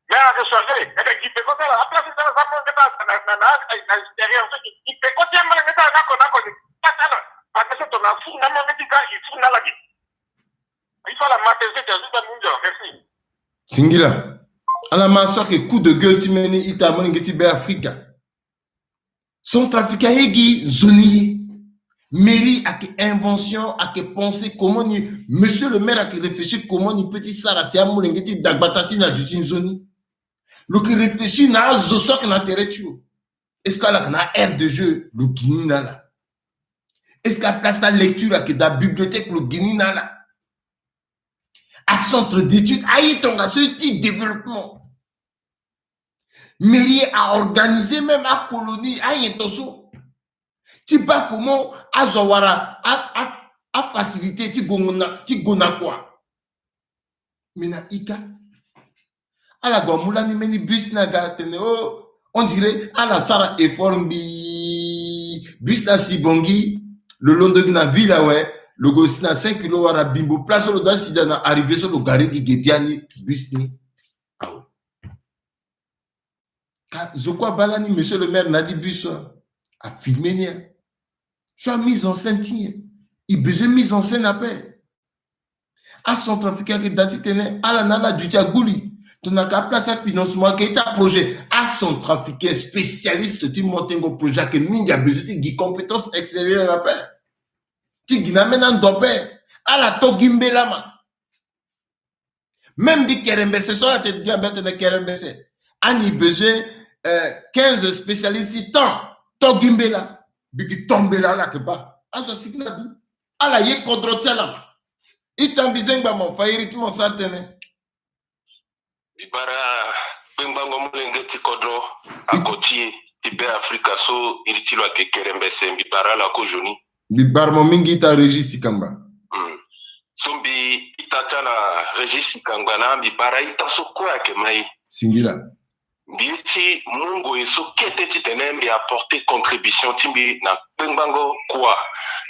Mais à recharger, et bien, il peut compter là. Après, c'est ça, ça monte à l'extérieur. Il peut compter à mon gars, parce que ton enfant, il fout dans la vie. Il faut la maîtriser, c'est juste un monde. Merci. Singila. À la masse, que coup de gueule, tu mènes Itaman et Africa. Son trafiquant est zonier. Mairie a que invention, a que penser, comment ni, monsieur le maire a que réfléchir, comment ni petit Sarah, c'est à mon engagement d'agbatati na du zoni. Le qui réfléchit n'a zoso que n'intérêt tu. Est-ce qu'elle a air de jeu, le guinina là. Est-ce qu'à place la lecture que la bibliothèque le Guinina là, à centre d'études, aïe ton ce type développement. Mairie a organisé même à colonie, aïe ton so. Tu pas comment à Zawara à faciliter tu gona quoi. Maintenant ika à la Guamula ni meni bus na gatene oh on dirait à la Sara effort bi bus na Sibongi le long de la ville ouais le gosse na 5 kg wara bimbo place le dans sida na arrivé sur le garé qui getiani bus ni ah ouais Zokwa Balani monsieur le maire n'a dit bus a filmé ni soit mise en scène il besoin mise en scène après à Centrafrique que dati tene à la nala du Tiagouli tu n'as qu'à placer financement qui est un projet à Centrafrique spécialiste tu montes un projet que mingi a besoin de compétences extérieures à la paix tu gina maintenant d'opé à la togimbe lama même di kerembese sur la tête diabète de kerembese on a besoin 15 spécialistes tant togimbe là biki tombe là que pas à ce cycle là à la yé kodrotia là itambizengba mon faillite mon sartene ibara bembango mulenge tikodro akoti tibe Afrika so iritilo akekerembese mbibara la ko joni bibar mo mingi ta Régis Sikamba sombi itata la Régis Sikamba na mbibara itaso kwa ke mai singila bieti mungu eso kete titenembi apporter contribution timbi na bembango kwa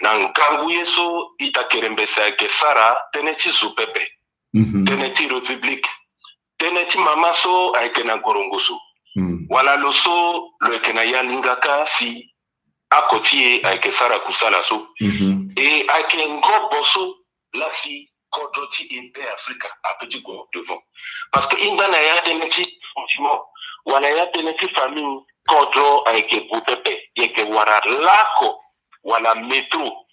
na ngangu yeso itakerembese ke sara teneti zupepe teneti république teneti mama so aikena gorongoso wala loso lo ekena yalingaka si akotie aike sara kusala so et aike ngobo so la si kodroti ipe Afrika a petit go devant parce que ingana ya teneti franchement wala ya teneti famille kodro aike bupepe yeke wara lako wala metro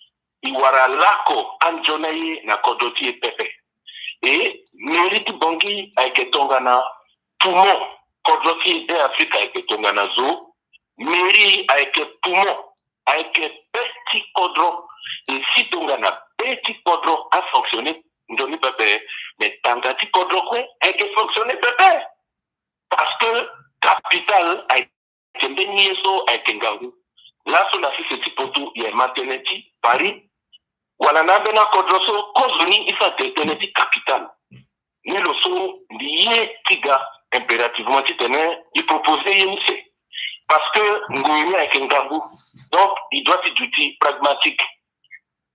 iwara lako anjonaye na kodroti pepe et mérite bongi avec tongana poumon kodroki de Afrique avec tongana zo mairie avec poumon avec petit kodro et si tongana petit kodro a fonctionné ndoni pepe mais tangati kodro quoi avec fonctionné pepe parce que capital avec benyeso avec ngangu là sur la si c'est potu il y a maternity Paris wala nabena kodroso kozoni isa teneti capital ni le so lié tiga impérativement titene il proposait yemse parce que ngoyini avec ngangu donc il doit être d'outil pragmatique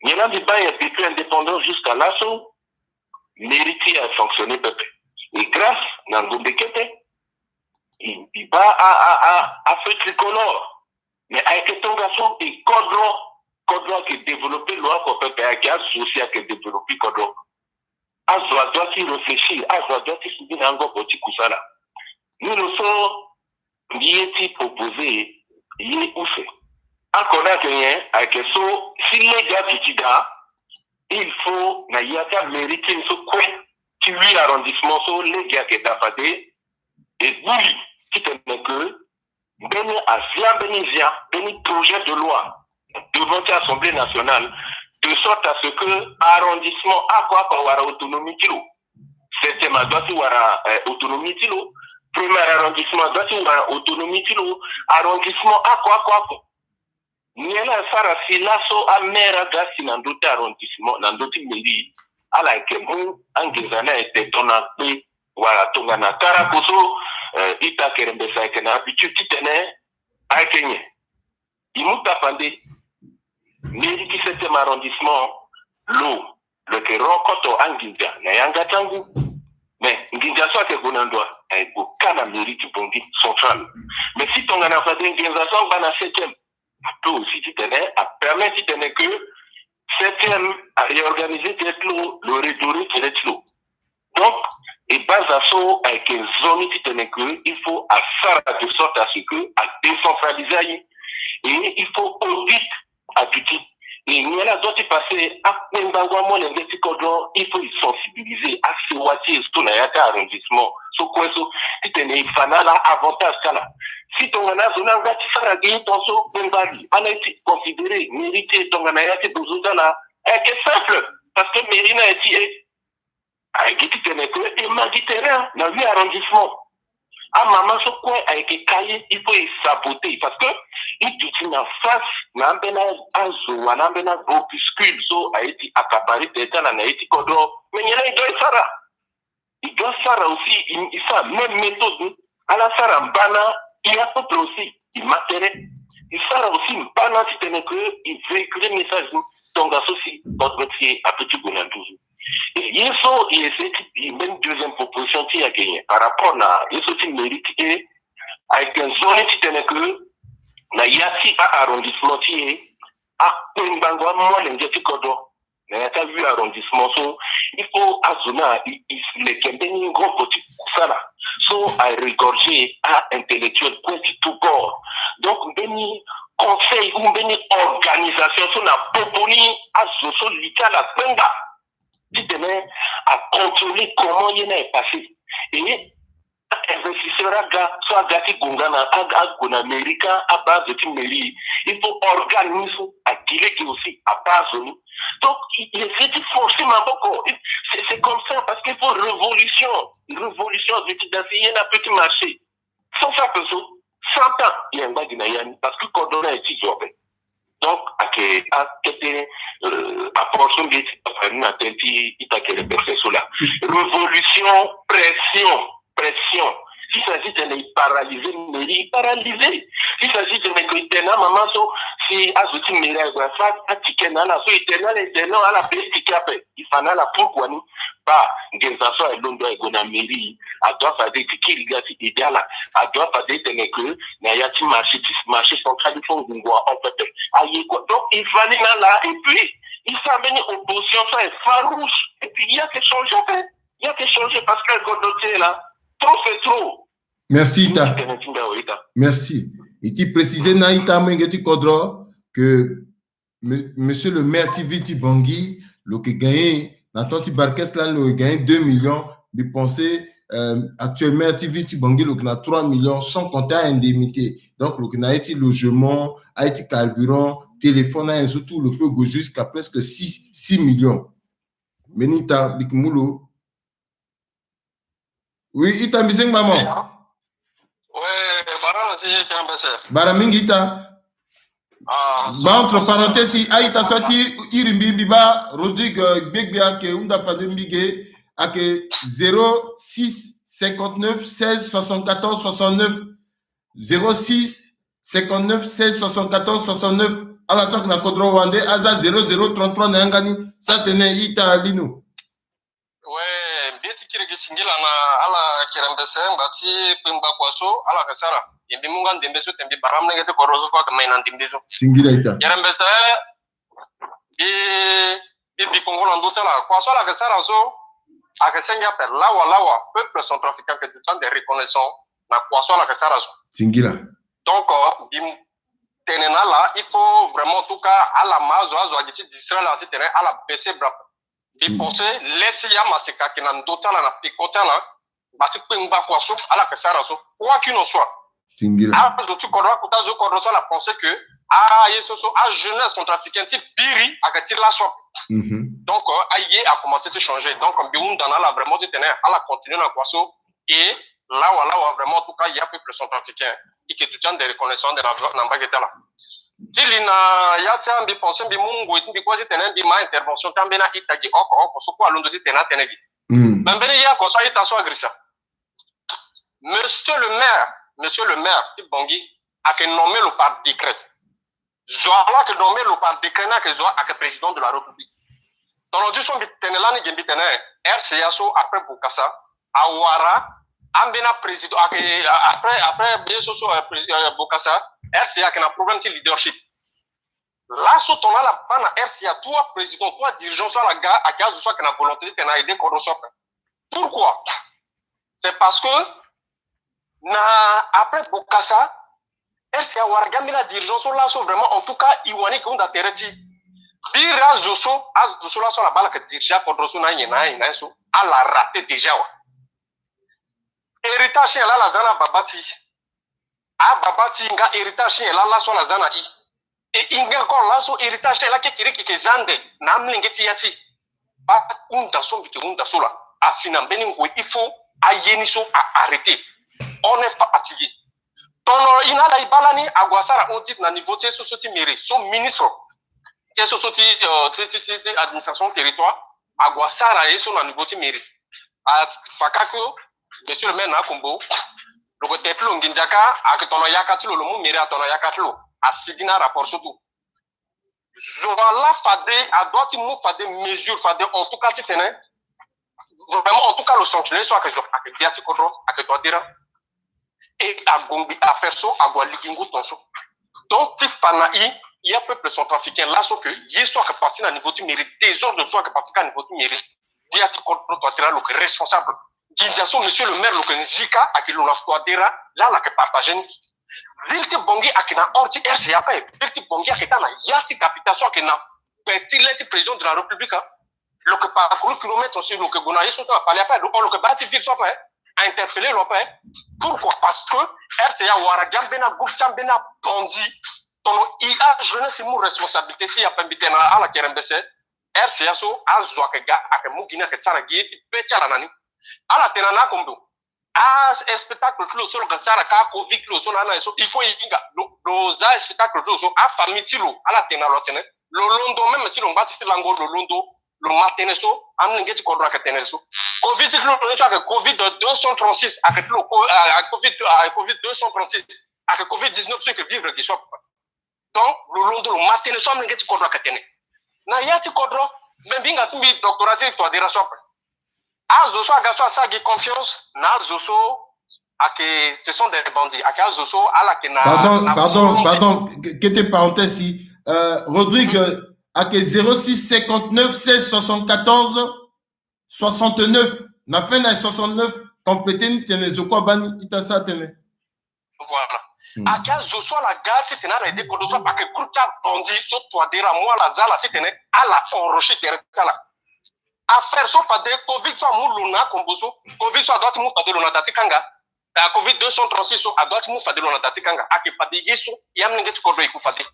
il a des bails depuis indépendant jusqu'à l'assaut mérité à fonctionner peuple et grâce n'angombe kete il va à feu tricolore mais avec ton garçon et kodro qui développer loi pour peuple qui a social qui développer kodro azwa doit y réfléchir azwa doit y subir nango poti kusala nous le so lieti proposé il ou fait en connaître rien avec so si les gars titida il faut na yaka mériter so quoi qui lui arrondissement so les gars qui tafade et bouli qui te que beni asia beni projet de loi devant l'Assemblée nationale, de sorte à ce que arrondissement à quoi avoir autonomie kilo. Septième doit avoir autonomie kilo. Premier arrondissement doit avoir autonomie kilo. Arrondissement à quoi. Niela sara silaso a mera gasi nandote arrondissement nandote mairie ala kemu angezana ete tona pe wala tonga na karakoso ita kerembesa ekena habitude titene a kenye. Imuta pande mairie qui 7e arrondissement l'eau le que rencontre Anginja na yanga tangu mais Nginja soit que gonandwa ay bokana mairie du Bongi central mais si ton ngana fa Nginja soit bana 7e peut aussi titene a permettre titene que 7e a réorganiser l'eau le réduire de l'eau donc et base à ça avec une zone titene que il faut à faire de sorte à ce que à décentraliser et il faut audit à tout type. Et il y a d'autres passés à il faut sensibiliser à ce moitié sur l'arrondissement so quoi so si tene fana la avantage kala si tongana zona ngati sara gi tonso bengali ana iti considéré mérité tongana yati bozuza la est simple parce que Mérina est qui tene que et Magiterrain dans 8 arrondissements à maman so quoi avec cahier il faut saboter parce que il dit en face n'ambena azo n'ambena opuscule so a été accaparé d'état na Haïti kodo mais il doit faire aussi il fait même méthode à la faire en bana il a pas aussi il matériel il fait aussi en bana si tene que il véhicule message donc associé votre métier à petit gonandouzu. Et il y a une deuxième proposition qui a gagné par rapport à ce mérite avec une zone qui tenait que na yati a arrondissement qui est à Pembangwa moi l'engagé kodo na yata vu arrondissement so il faut azona il kembeni gros petit ça so à regorger à intellectuel petit tout bord donc beni conseil ou beni organisation so na poponi azoso litala penda qui tenait à contrôler comment il est passé. Et investisseur soit gati gongana à Amérique à base de mairie. Il faut organiser à Guilé aussi à base de nous. Donc il est forcément beaucoup. C'est comme ça parce qu'il faut révolution de il y a un petit marché. Sans ça que ça, 100 ans il y a un bagay parce que Cordona est toujours. Donc, à portion de révolution, pression. S'il s'agit de les paralyser, mairie paralysée. S'il s'agit de mes critères, maman, si Azouti Mairie, à Tikena, la so éternel, à la PSTKP, il faut la pourquoi nous, pas, Genzaso et Londo et Gona Mairie, à doit faire des Kirigati idéal, à doit faire des que Nayati marché central, il faut en fait. Donc, il fallait là, et puis, il s'est amené opposition, ça est farouche, et puis il y a que changer, en fait. Il y a que changer parce qu'elle est là. Trop c'est trop. Merci, Ita. Merci. Et tu précisais, Naïta Mengeti Kodro, que monsieur le maire Tiviti Bangui, le qui gagné, Nathan Tibarkes, là, le gagné 2 millions, de penser, actuellement, Tiviti Bangui, le qui a 3 millions, sans compter à indemnité. Donc, le qui a été logement, a été carburant, téléphone, et surtout, le peut go jusqu'à presque 6 millions. Benita Bikmoulo. Oui, Ita Mbizeng maman. Ouais, Bara, c'est Tiambasser. Bara Mingita. Entre parenthèses, si Aïta sorti Irimbi Biba, Rodrigue Begbia, que Unda Fadembige, à que 06 59 16 74 69 06 59 16 74 69 à la sorte de la Kodro Wande, Aza 0033 Nangani, ça tenait Ita Lino. Ouais, beti kirigi singila na ala kirembese ngati pimba kwaso ala kasara yembi munga ndembeso tembi baramna ngete korozo kwa kamaina ndembeso singila ita kirembese bi kongola ndotala kwaso ala kasara so akasenga per lawa peuple centrafricain que tout temps de reconnaissant na kwaso ala kasara so singila donc bim tenena là il faut vraiment en tout cas ala mazo azo agiti distraire la terrain ala baisser bras. Et penser l'être ya maseka qui n'a d'autres là na picota là bati pengba kwa so ala kasara so quoi qu'il en soit singila azo tu kodwa kutazo kodwa so la penser que yeso so a jeunesse contre-africaine type biri akati la so donc aye a commencé à changer donc on biun dans la vraiment de tenir à la continuer na kwa so et là vraiment en tout cas il y a peuple centrafricain et que tout temps de reconnaissance de la nambageta là Tilina yatia mbi pensé mbi mungu mbi kwa tena mbi ma intervention tambena itagi oko so kwa londo tena tenegi bambene ya ko so ita so agrisa monsieur le maire Tibongi a que nommé le par décret zoala que nommé le par décret na que zoa a président de la république dans l'audition mbi tenela ni gembi tena RCA so après Bokassa awara ambena président après bien so président Bokassa RCA qui a un problème de leadership. Là, si on a la panne RCA, toi, président, toi, dirigeant, soit la gars, à cause de ça, qui a la volonté de aider Korosop. Pourquoi? C'est parce que, après Bokassa, RCA, Wargami, la dirigeance, là, sont vraiment, en tout cas, Iwani, qui ont intérêt. Bira Zoso, Zoso, là, sur la balle, que dirigeant, Kodroso, a la raté déjà. héritage là la zana babati a babati nga héritage là la so la zana I et inga ko la so héritage là ke kiriki ke zande na mlingeti yati ba unda so bike unda so la a sinambeni ngo il faut a yeni so a arrêter on n'est pas fatigué tono inala ibalani agwasara audit na niveau de société mairie son ministre de société administration territoire agwasara et son niveau de mairie a fakako monsieur le maire na kombo loko teplo nginjaka akitono yakatlo lo mu mairie atono yakatlo asigina rapport surtout Zoala fade a doit mu fade mesure fade en tout cas titene vraiment en tout cas le sanctuaire soit que je a que biati kodro a que doit dire et à Gombi à faire ça à Gualigingu tonso donc tifanaï il y a peuple centrafricain là ce que y soit que passer à niveau du mérite désordre de soit que passer à niveau du mérite biati kodro doit dire le responsable Ginjaso monsieur le maire le Nzika à qui l'on a doit dire là la que partager Vilti bongi akina orti RCA pa vilti bongi akita na yati capitation akina petit leti président de la République le que parcours kilomètres sur le que gona yeso ta parler pas le que bati ville soit pas a interpellé le pas pourquoi parce que RCA wara gambena groupe gambena bondi ton IA jeunesse mo responsabilité fi apa bitena ala kerembese RCA so azwa ke ga akemugina ke sara gieti betala nani ala tenana komdo spectacle clos sur le sara ka covid clos on a il faut inga lo spectacle clos a famille tilo ala tena lo tene lo londo même si l'on bati lango lo londo lo matene so am ngeti kodra ka tene so covid clos on a que covid 236 a que covid 236 a que covid 19 ce que vivre qui soit donc lo londo lo matene so am ngeti kodra ka tene na yati kodro même binga timbi doctorat to dira so Azoso agaso asagi confiance na Azoso ake ce sont des bandits ake Azoso ala ke na pardon qu'était parenthèse si Rodrigue ake 06 59 16 74 69 na fin na 69 compléter tene zoko bani itasa tene voilà ake Azoso la gati tena na ide kodoso ake groupe bandit so to dira moi la zala tene ala enrocher terre affaire so fade covid so muluna komboso covid so adoti mu fade lona datikanga covid 236 so adoti mu fade lona datikanga ake fade yeso yamne ngeti kodro iku fade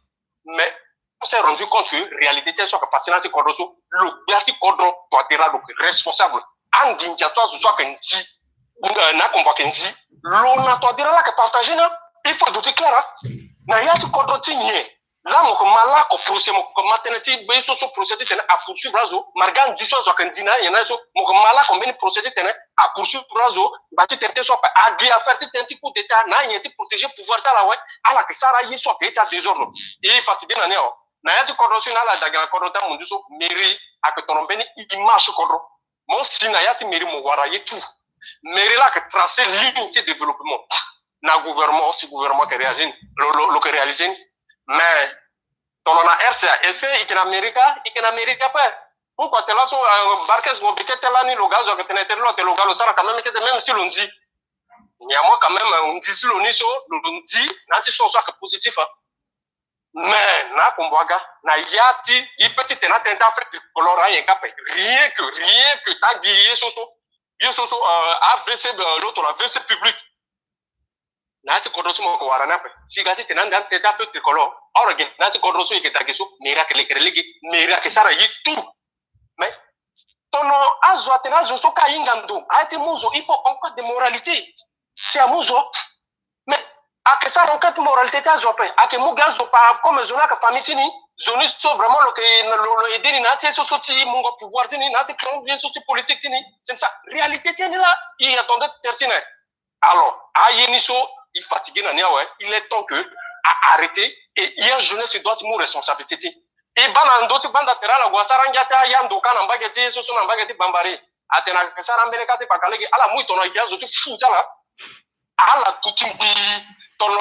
mais on s'est rendu compte que réalité so que patient ti kodro so lo biati kodro to dira lo responsable anginja to so que nti na kombo kenzi lo na to dira la que partager na il faut douter clair na yati kodro ti nye là mon mala ko procès mon maternité be so procédé tene à poursuivre razo margan diso so kan dina yana so mon mala ko ben procédé tene à poursuivre razo bati tente so pa agi affaire tente coup d'état na yeti protéger pouvoir ta la ouais ala que sara yi so que ta désordre et fatigué na neo na yati ko do sina la daga ko do ta mon diso mairie a que ton ben image ko do mon sina yati mairie mo wara yetu mairie là que tracer ligne de développement na gouvernement si gouvernement qui réagit le que réaliser mais ton on a RCA et c'est en Amérique pas pourquoi tu là so barques go beke telani lo gazo que tenete lo te lo galo sara quand même que même si l'on dit il y a moi quand même on dit si l'on so l'on dit na ti so que positif mais na komboaga na yati il petit na tenta Afrique colora rien que ta guier so AVC l'autre la VC public nati kodroso mo ko warana pe sigati tenanda te da fe tricolore origin nati kodroso yake tagiso miracle kelegi miracle sara yitu mais tono azwa tenazo so ka ingando ati muzo il faut encore de moralité c'est amuzo mais ake sara encore de moralité ta zo pe ake mugazo pa comme zona ka famille tini zoni so vraiment lo que edeni nati so ti mungo pouvoir tini nati clan bien so ti politique tini c'est ça réalité tini là il attendait tertine alors ayeniso il fatigué na niawe il est temps que à arrêter et hier jeunesse doit nous responsabilité et bana ndoti banda terala gwa sarangata yando kana mbageti so na mbageti bambari atena sarambele kati pakalegi ala muito no ikiazo tu futala ala tutimbi tono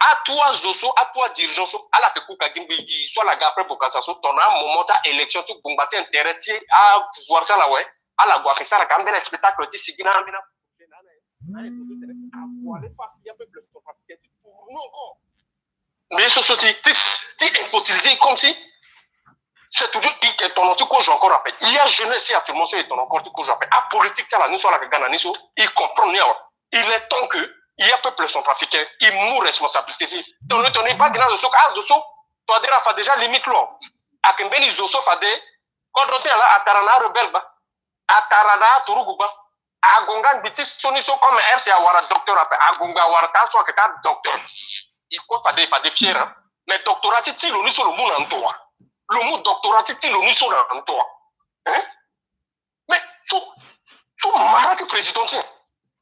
à toi zoso à toi dirigeance ala pe kuka gimbi soit la gapre pour ça so tona momenta élection tu bumbati intérêt à pouvoir ta la ouais ala gwa kesara kambele spectacle ti sigina ambina aller face il y a peuple centrafricain pour nous encore mais ce ti il faut utiliser comme si J'ai toujours dit que ton anti que j'ai encore rappelé. Il y a jeunesse actuellement sur ton encore que j'ai rappelé. À politique, ça la niso la Ghana niso, il comprend rien. Il est temps que il y a peuple centrafricain, il mourent responsabilité. Ton n'est pas grand zoso, ah zoso, toi déjà limite là. À Kembeni zoso fade, quand on tient là à Tarana rebelle ba, à Tarana Turuguba, à Gongan bitis soniso comme RCA wara docteur à Gonga wara ta soit que ta docteur. Il faut fade fier, mais doctorat titi le niso le monde en toi. Le mot doctorat titi le niso en toi. Hein? Mais faut marrer le président.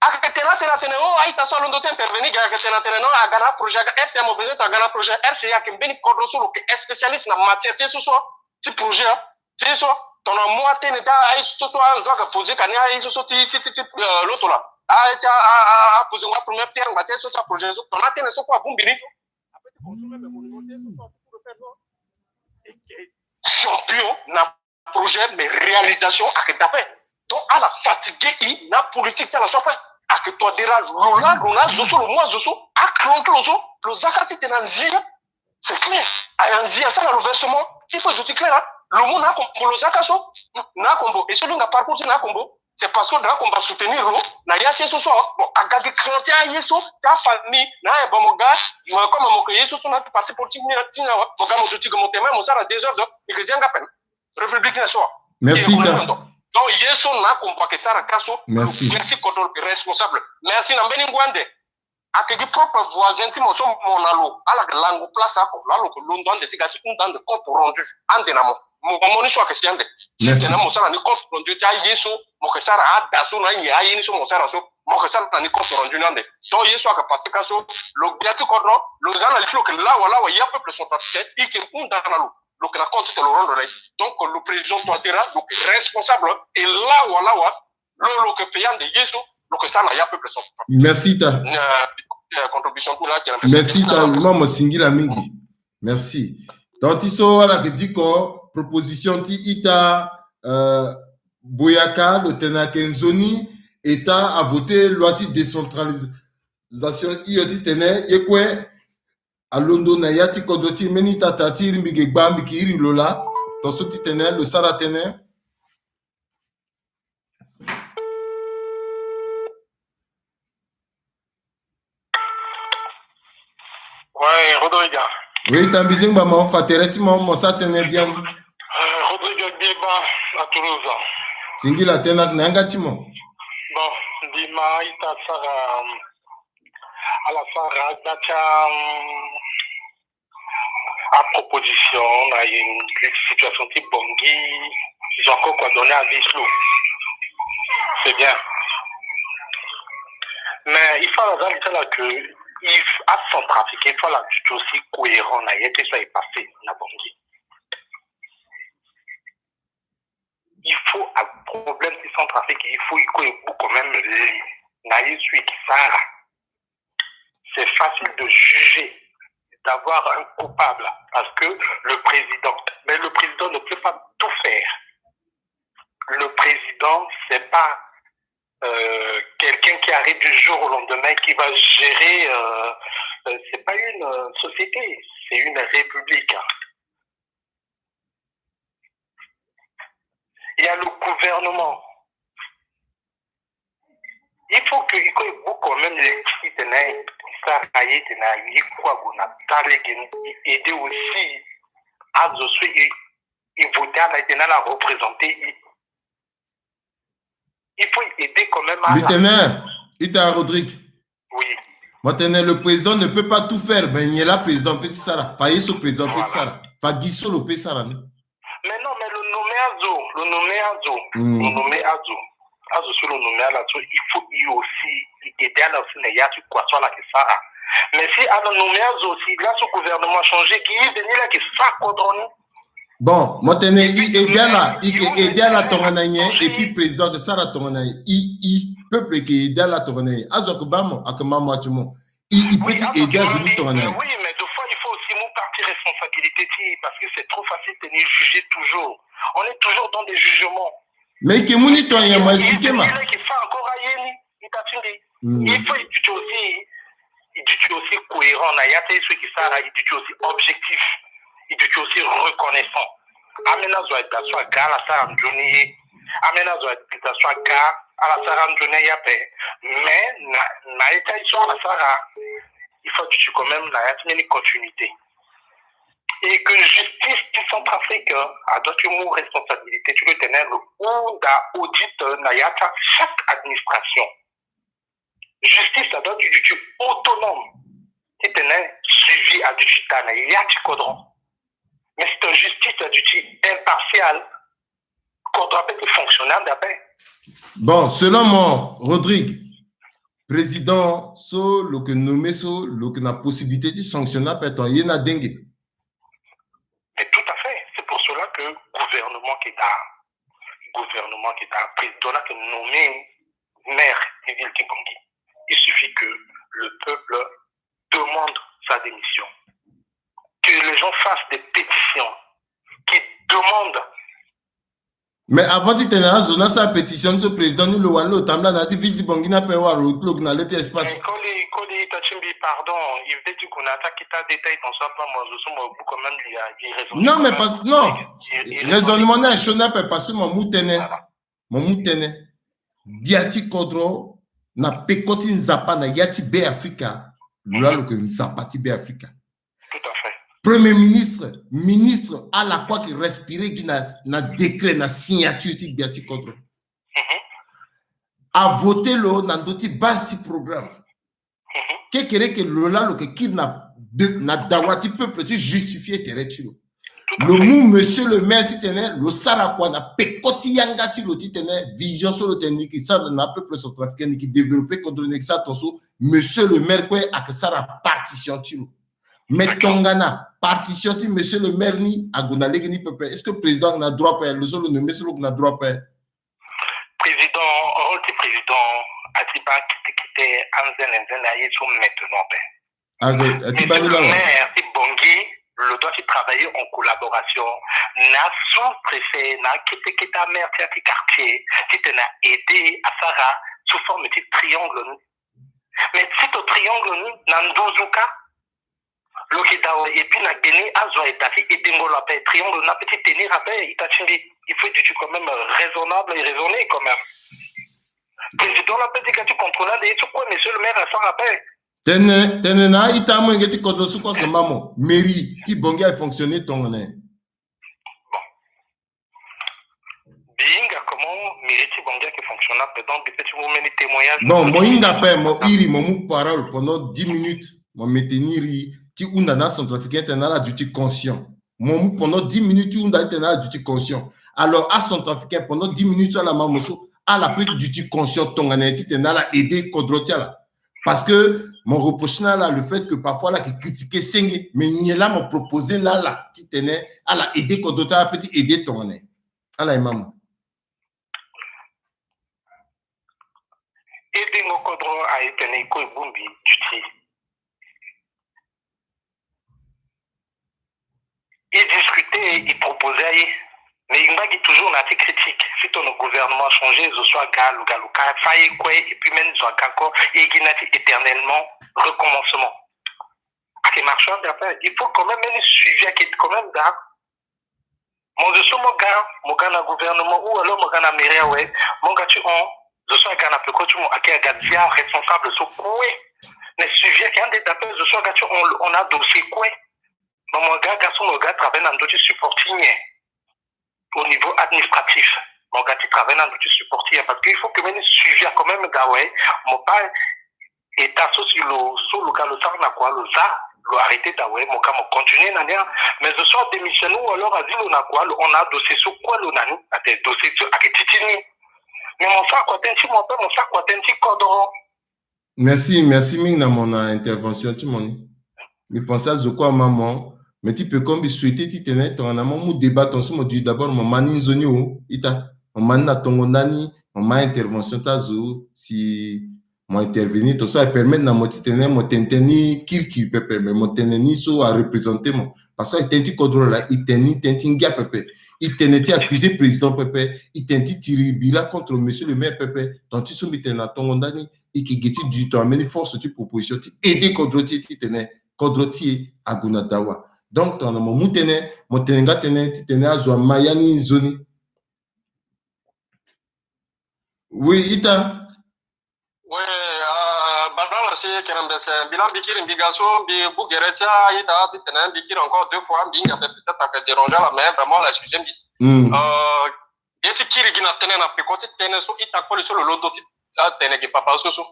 Akatena oh aita so londo intervenir akatena non agana projet RCA mo besoin agana projet RCA que beni kodro solo que spécialiste na matière c'est so ti projet c'est so ton moi tene da ai so anzoka poser kani ai so ti l'autre là a poser moi première pierre matière so projet so ton atene so quoi bumbini après tu consommer mais mon so pour faire champion na projet mais réalisation akatape donc à la fatigué na politique la soit pas à que toi dira Lola zoso le moi zoso à closo le zakati tenanzia c'est clair à anzia ça le versement il faut tout clair le monde a combo le zakaso na combo et celui qui a parcours na combo c'est parce que na combo soutenir l'eau na ya tieso so bon à gagner crantia yeso ta famille na bon mon gars comme mon que yeso so na parti politique ni tina bon gars mon outil que mon thème mon ça à 2 heures de igreja ngapen république na so merci. Donc, yeso na compacté ça à caso. Merci. Merci contrôle responsable. Merci na mbeni ngwande. Akegi propre voisin ti moso monalo. Ala lango place ako. Lalo ko london de tigati undan de compte rendu. Ande na mo. Mo moni so ke siande. Si na mo sala ni compte rendu ta yeso mo ke sara ada so na ya yini so mo sara so. Mo ke sara ni compte rendu nande. Donc yeso ka passer caso. Lo biati kodro. Lo zana li que là wala ya peuple sont africains. Ike undan na lo. Donc, la compte de Laurent Doré. Donc, le président Touadéra, donc responsable, et là, voilà, le que payant de Yeso, le que ça n'a pas peuple son. Merci, ta. Contribution pour la. Merci, ta. Maman Singila Mingi. Merci. Donc, il y a la proposition ti ita Boyaka, le Tenakenzoni, État a voté loi de décentralisation. Il a dit Tene, Yekwe. À Londres, na yati kodoti meni tatati mbige gbambi ki iri lola to soti tene le sara tene. Ouais, Rodrigue. Oui, tambizing ba mo fatereti mo sa tene bien. Rodrigue Bieba à Toulouse. Singila tena nanga timo. Bon, dima ita sara à la Sarah Dacha à proposition, on a une situation type Bongi, ils ont encore condamné à Vislou. C'est bien. Mais il faut la là que il à Centrafrique, il faut la aussi cohérent, il y a que ça est passé na Bongi. Il faut un problème de Centrafrique, il faut quand même naïs qui Sarah. C'est facile de juger, d'avoir un coupable, parce que mais le président ne peut pas tout faire. Le président, c'est pas quelqu'un qui arrive du jour au lendemain, qui va gérer, c'est pas une société, c'est une république. Il y a le gouvernement. Il faut que quand même les ça aille aider aussi à voter à la représenter. Il faut aider quand même à Lieutenant, Ita Rodrigue. Oui. Maintenant, le président ne peut pas tout faire. Ben, il est là, président Petit Sara. Faye ce président Petit Sara. Fagiso le Petit Sara. Mais non, mais le nommé Azo. Sur le nommé là-dessus, il faut aussi aider à la quoi soit là que ça. Mais si à le nommé aussi, là, ce gouvernement a changé, qui est venu là, qui ça condamné. Bon, maintenant, il aide à la Toranayé, et puis président de Sara Toranayé, il peuple qui aide à la Toranayé. Azokubamo, Akamama Tumo, il peut aider à la Toranayé. Oui, mais deux fois, il faut aussi mon parti responsabilité, parce que c'est trop facile de les juger toujours. On est toujours dans des jugements. Mais que mon Itoyen m'a expliqué, ma. Il faut encore ailleurs, il faut éduquer aussi cohérent, il y a ceux qui sont aussi objectifs, éduquer aussi reconnaissant. amena zo eta so ga la sa amjoni amena zo eta so ga ala sa amjoni ya pe mais na eta so la sa il faut que tu quand même la une continuité et que justice du Centrafrique a d'autres responsabilités tu le tenais ou da audit na yata chaque administration justice a d'autres du autonome qui tenait suivi à du chitana yati kodron mais c'est une justice à du impartial kodron peut être fonctionnaire d'après. Bon, selon moi, Rodrigue, président, so le que nommé so le que na possibilité de sanctionner peut-être yena dengue. Mais tout à fait, c'est pour cela que gouvernement qui est président là que nommé maire de ville Kibongi. Il suffit que le peuple demande sa démission, que les gens fassent des pétitions, qui demandent. Mais avant de tenir zone sa pétition ce président nous le walo tamla na di ville Kibongi na pe wa road na l'été espace. Koli tachimbi pardon, il veut dire qu'on attaque qui t'a détaillé dans ça pas moi je suis quand même il y a raison. Non mais parce non. Raisonnement na chona parce que mon moutene biati kodro na pekoti nzapa na yati be Africa. Lula lo que nzapati be Africa. Tout à fait. Premier ministre à la quoi qui respirait qui na décret na signature ti biati kodro. A voté le na doti basi programme. Que Lola lo que qu'il na dawati peuple tu justifier tes tu. Le mou monsieur le maire ti tenait le sarakwa na pekoti yanga ti lo ti tenait vision sur le technique ça na peuple centrafricain qui développer contre ça tonso monsieur le maire quoi a que ça la partition ti lo. Mais tongana partition ti monsieur le maire ni agona ni peuple est-ce que le président na droit pas le seul nommé sur le na droit pas président Atiba qui était maintenant Atiba le maire Kibongi le doit travailler en collaboration na sous-préfet na qui ta maire qui quartier qui t'a aidé à Sarah sous forme de triangle mais si ton triangle na ndozuka le qui et puis na gagné azo etati et dengola pe triangle na petit tenir à paix il faut du quand même raisonnable et raisonné quand même. Président la petite que tu contrôles et tu quoi monsieur le maire à s'en rappelle. Tenena ita mo ngeti kodro su quoi que maman mairie ti bonga a fonctionné ton ne. Bon. Binga comment mairie ti bonga qui fonctionne dedans des petits moments de témoignage. Bon, moi inga pe mo iri mo mu parole pendant 10 minutes mo maintenir ti unda na centrafricain tena la duty conscient. Mon pendant 10 minutes unda tena la duty conscient. Alors à centrafricain pendant 10 minutes à la mamoso à la petite duty conscient tonganeti tena la aider kodrotia là. Parce que mon reproche là le fait que parfois là qui critiquer Sengue mais il là m'a proposé là ti tenait à la aider kodrotia petit aider tongané. À la imam. Aider mon kodro a été ko bumbi duty. Et discuter et proposer mais il m'a dit toujours on a été critique si ton gouvernement a changé ce soit galouka faille quoi et puis même soit encore et qui n'a éternellement recommencement à les marchands d'après il faut quand même un suivi qui est quand même là mon je suis mon gars na gouvernement ou alors mon gars na mairie ouais mon gars tu on je suis un gars na peu quoi tu mon à gardien responsable sur quoi mais suivi qui a des d'après je suis un gars tu on a dossier quoi mon gars garçon mon gars travaille dans d'autres supporting au niveau administratif. Mon gars qui travaille dans l'outil supporter parce qu'il faut que même suivi quand même gawe mon père est associé sur le cas le temps na quoi le ça le arrêter d'awe mon cas mon continuer nania mais ce soir démissionner ou alors à dire on a quoi on a dossier sur quoi le nani à des dossiers sur akititini mais mon frère quoi t'es mon père mon frère quoi t'es kodoro. Merci ming na mon intervention tu mon mais pensez à quoi maman. Mais tu peux comme souhaiter tu tenais ton amont débat ton sur du d'abord mon mani zonio ita mon manna ton nani mon intervention ta zo si mon intervenir tout ça permet na mo tenir mo tenteni kirki pepe mais mo teneni so à représenter mon parce que tenti kodro là il tenti ngia pepe il tenait accusé président pepe il tenti tiribila contre monsieur le maire pepe donc tu so mitena ton nani et qui geti du temps amener force tu proposition tu aider kodro ti tenais kodro ti aguna dawa. Donc, on a mon moutene, mon tenga tene, titene azwa mayani zoni. Oui, Ita. Oui, Badala, c'est que bilan bikir bigaso, bi bougeretia, Ita, titene, bikir encore 2 fois, binga, peut-être à déranger la main, vraiment la sujet. Yeti kiri gina tene na pekoti tene so ita koli so le loto tene ki papa so.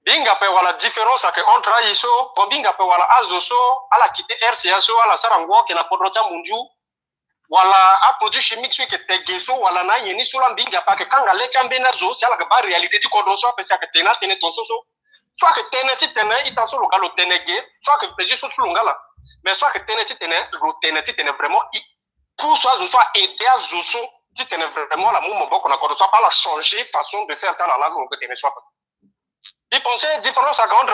Binga pe wala différence que entre iso, bon binga pe wala azoso, ala kite RCA so, ala sarango ke na podrota munju, wala a produit chimique so ke tegeso, wala na yeni so la binga pa ke kanga le chambe na zo, si ala ke ba réalité ti kodro so pe sa ke tena tene ton so. Soit que tene ti tene ita so lokalo tenege, soit que peji so longala. Mais soit que tene ti tene, lo tene ti tene vraiment pour soit zo soit aider à zo so. Si tu es vraiment la mouvement, on ne soit pas la changer façon de faire dans la langue que tu ne sois pas. Ils pensaient différence à grande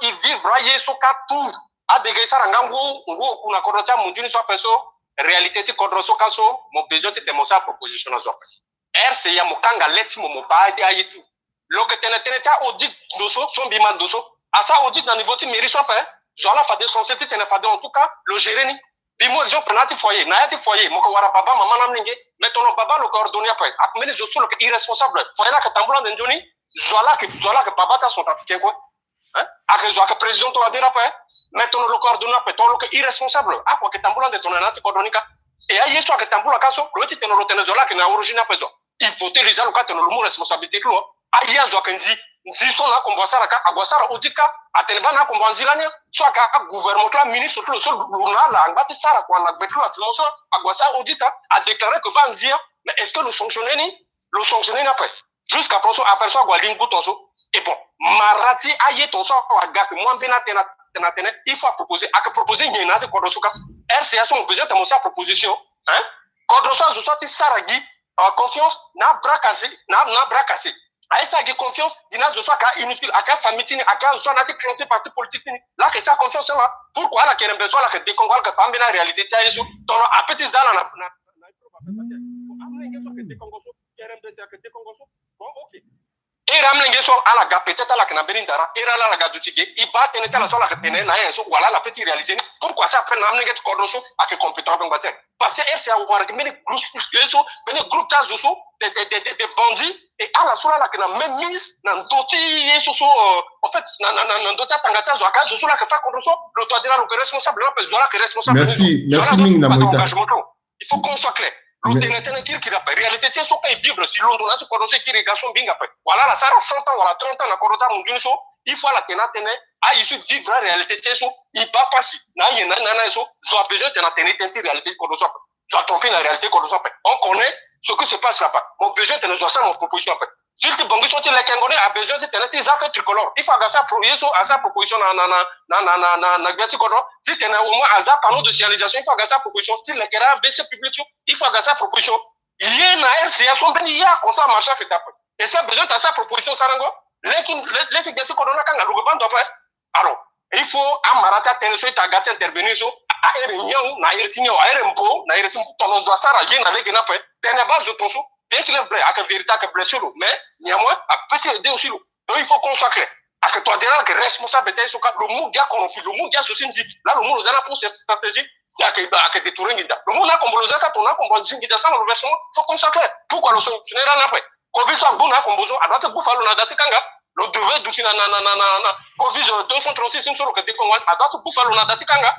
ils vivent raillés sur 4 tours. À des gens qui ont un code de soit perso, réalité tu code so kaso, mon besoin de démontrer la proposition à soi. RCA mo kanga leti mo ba de ayitu. Lo que tene ta audit doso, son bima doso. À ça audit dans niveau tu mérite soit fait. Zola fa de son site tene fa de en tout cas le gérer ni. Bimo exemple na ti foyer, na ti foyer, mo ko wara baba mama namninge. Mais ton baba le coordonné après. Après, je suis irresponsable. Faut que tamboula d'Indoni, zola que baba ta son tapé quoi. Hein? Après, zola que président toi dire après. Mais ton le coordonné après, ton le irresponsable. Ah quoi que tamboula de ton anate coordonnica. Et aïe soit que tamboula kaso, le titre no ten zola que na origine après zo. Il faut utiliser le cas de le mot responsabilité clo. Aïe zola kenzi, nziso na kombasa la ka, agwasara odika, atelba na kombanzilania, soit ka gouvernement là ministre tout le sol luna la ngati sara kwa na betlo atmoso, agwasa odita a déclaré que banzia. Mais est-ce que le sanctionner après? Jusqu'à présent, après ça, et bon, Marati aïe ton sang, moi, il faut proposer, il y a une autre RCA, on besoin de sa proposition, hein? Quand je sorti Saragi, confiance, n'a bras cassé. Aïe, ça a confiance, il n'a pas inutile, à quelle famille, à quelle zone, à quel parti politique, là, que ça confiance là. Pourquoi la qu'il y a besoin, là, que décongoile, que femme, la réalité, tu as ton appétit, ça, là, bon, ok. Et ramlingue so ala ga peut-être ala kana berindara era la ga dutige iba tene tala so la tene na yenso wala la petit réaliser pourquoi ça après ramlingue to kodroso ak compétent donc bater parce que RCA war que mene groupe tas so de bandits et ala so la kana même mise nan doti yeso so en fait nan dota tangata zo aka so la ka fa kodroso le toi dire le responsable là peut la responsable merci ming na moita il faut qu'on soit clair. La réalité, c'est qu'on vivre si l'on doit se prononcer qui regarde bien après. Voilà, la Sarah 100 ans, voilà 30 ans, la Corota, mon Dieu, il faut la tenir, il faut vivre la réalité, c'est ça, il va passer. Il y a besoin de la tenir, réalité, qu'on doit soit tromper la réalité, qu'on doit on connaît ce que se passe là-bas. Mon besoin de nous faire mon proposition après. Si le bon sorti les Congolais a besoin de tenir des affaires tricolores, il faut avoir ça pour à sa proposition na gati kodo. Si tu as au moins à sa panneau de signalisation, il faut avoir sa proposition. Si les Kera VC public, il faut avoir sa proposition. Il y a une RCA, son béni, il y a comme ça, machin que t'as. Et ça besoin de sa proposition, Sarango. Les gati kodo na kanga luguban dope. Alors, il faut à Marata tenir sur ta gati intervenir sur aérien, na aérien, aérien, na aérien, ton osasara, yen avec une après. Tenez base de ton sou. Bien qu'il est vrai, avec la vérité, avec blessure, mais néanmoins, à petit aider aussi. Donc il faut qu'on soit clair. Avec toi, déjà, que responsabilité, le mot gars corrompu, le mot gars dit, là, le mot nous a pour cette stratégie, c'est à détourner l'Ida. Le mot n'a qu'on besoin qu'à ton a qu'on besoin d'Ida, ça, le versement, il faut qu'on soit clair. Pourquoi le sanctionner là après? Covid soit bon, à qu'on besoin, à droite, bouffe, à date, kanga, le devait d'outil, Covid 236, sur le côté qu'on à droite, bouffe, à date, kanga,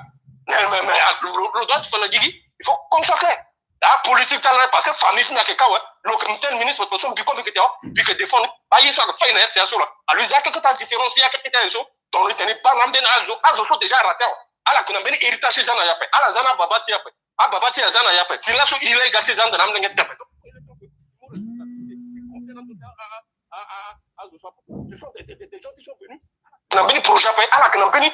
mais le droit, il faut qu'on soit clair. La politique, parce que famille, n'a que quoi, le comité ministre, de son bicom, puis que défendre, pas y soit que faire une RCA sur là. Alors, il y a quelque chose de différent, il y a quelque chose dont le tenait pas l'âme d'un sont déjà raté. À la qu'on a bien héritage, j'en ai appelé. À la zana, babati, après. À babati, à zana, appelé. Si là, il est gâté, j'en ai amené. Ce sont des gens qui sont venus. On a bien projet, à la qu'on a bien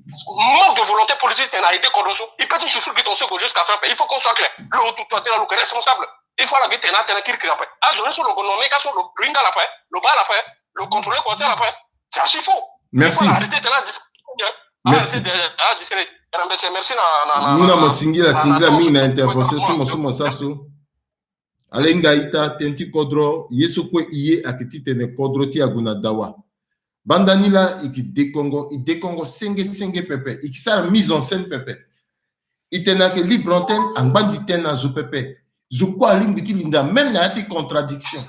manque de volonté politique n'a été condamné. Il peut tout souffrir de ton second jusqu'à faire. Il faut qu'on soit clair. Le responsable. Il faut la guetter là, t'es qui après. Ah, je sur le gouvernement, sur le gringa après, le bas après, le contrôler quoi après. C'est archi faux. Merci. Merci. Merci. Nous na singira mina intervention tu mosumo saso. Alenga ita tenti kodro yesu ko iye akiti tene kodro ti aguna dawa. Bandanila iki décongo senge pepe, iki sa mise en scène pepe. itena que libre antenne en bandi tena zo pepe zo kwa limbiti linda même na yati contradiction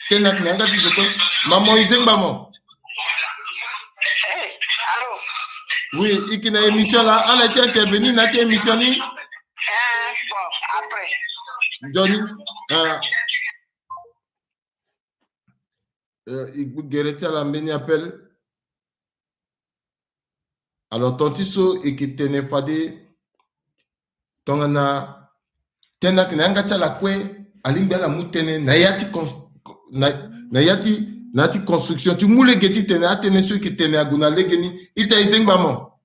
tena que nanga ti zo ko maman izengba mo Allô? oui ikina émission là on a été intervenir na ti émission ni Bon, après Johnny Gereti à la mbeni appelle alors tontiso et qui tene fade tongana tena que nanga chala kwe alimbi ala mutene na yati construction tu mule geti tene atene so ki tene aguna legeni ita izengba mo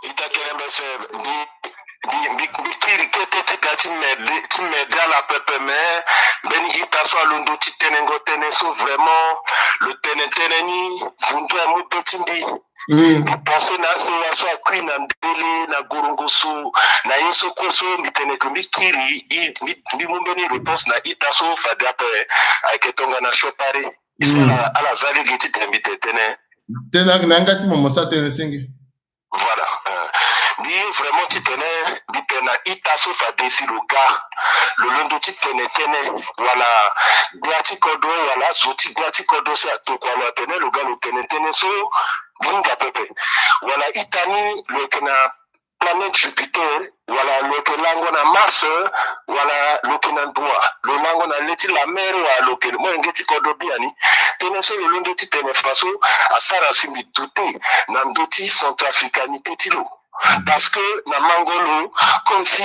ita kerembe se bikiri kete tigati mede à la pepe mais beni ita so alundo ti tene ngo tene so vraiment le tene ni vundu ya mu betimbi pensez na so akui na ndele na gorongoso na yeso koso mitene kumbikiri mi mumbeni réponse na ita so fadape aiketonga na chopare isala ala zali giti tembite tene nanga ti momosa tene singi voilà ni vraiment ti tene bitena ita so fadesi le gars le londo ti tene voilà biati kodo voilà zoti biati kodo se atokwa la tene le gars le tene so binga pepe voilà itani le kena planète Jupiter voilà le kelango na Mars voilà le kena doa le lango na leti la mer wa le ken mo ngeti kodo biani tene so le londo ti tene faso asara simi tuté na ndoti centrafricanité tilo parce que na mangolo comme si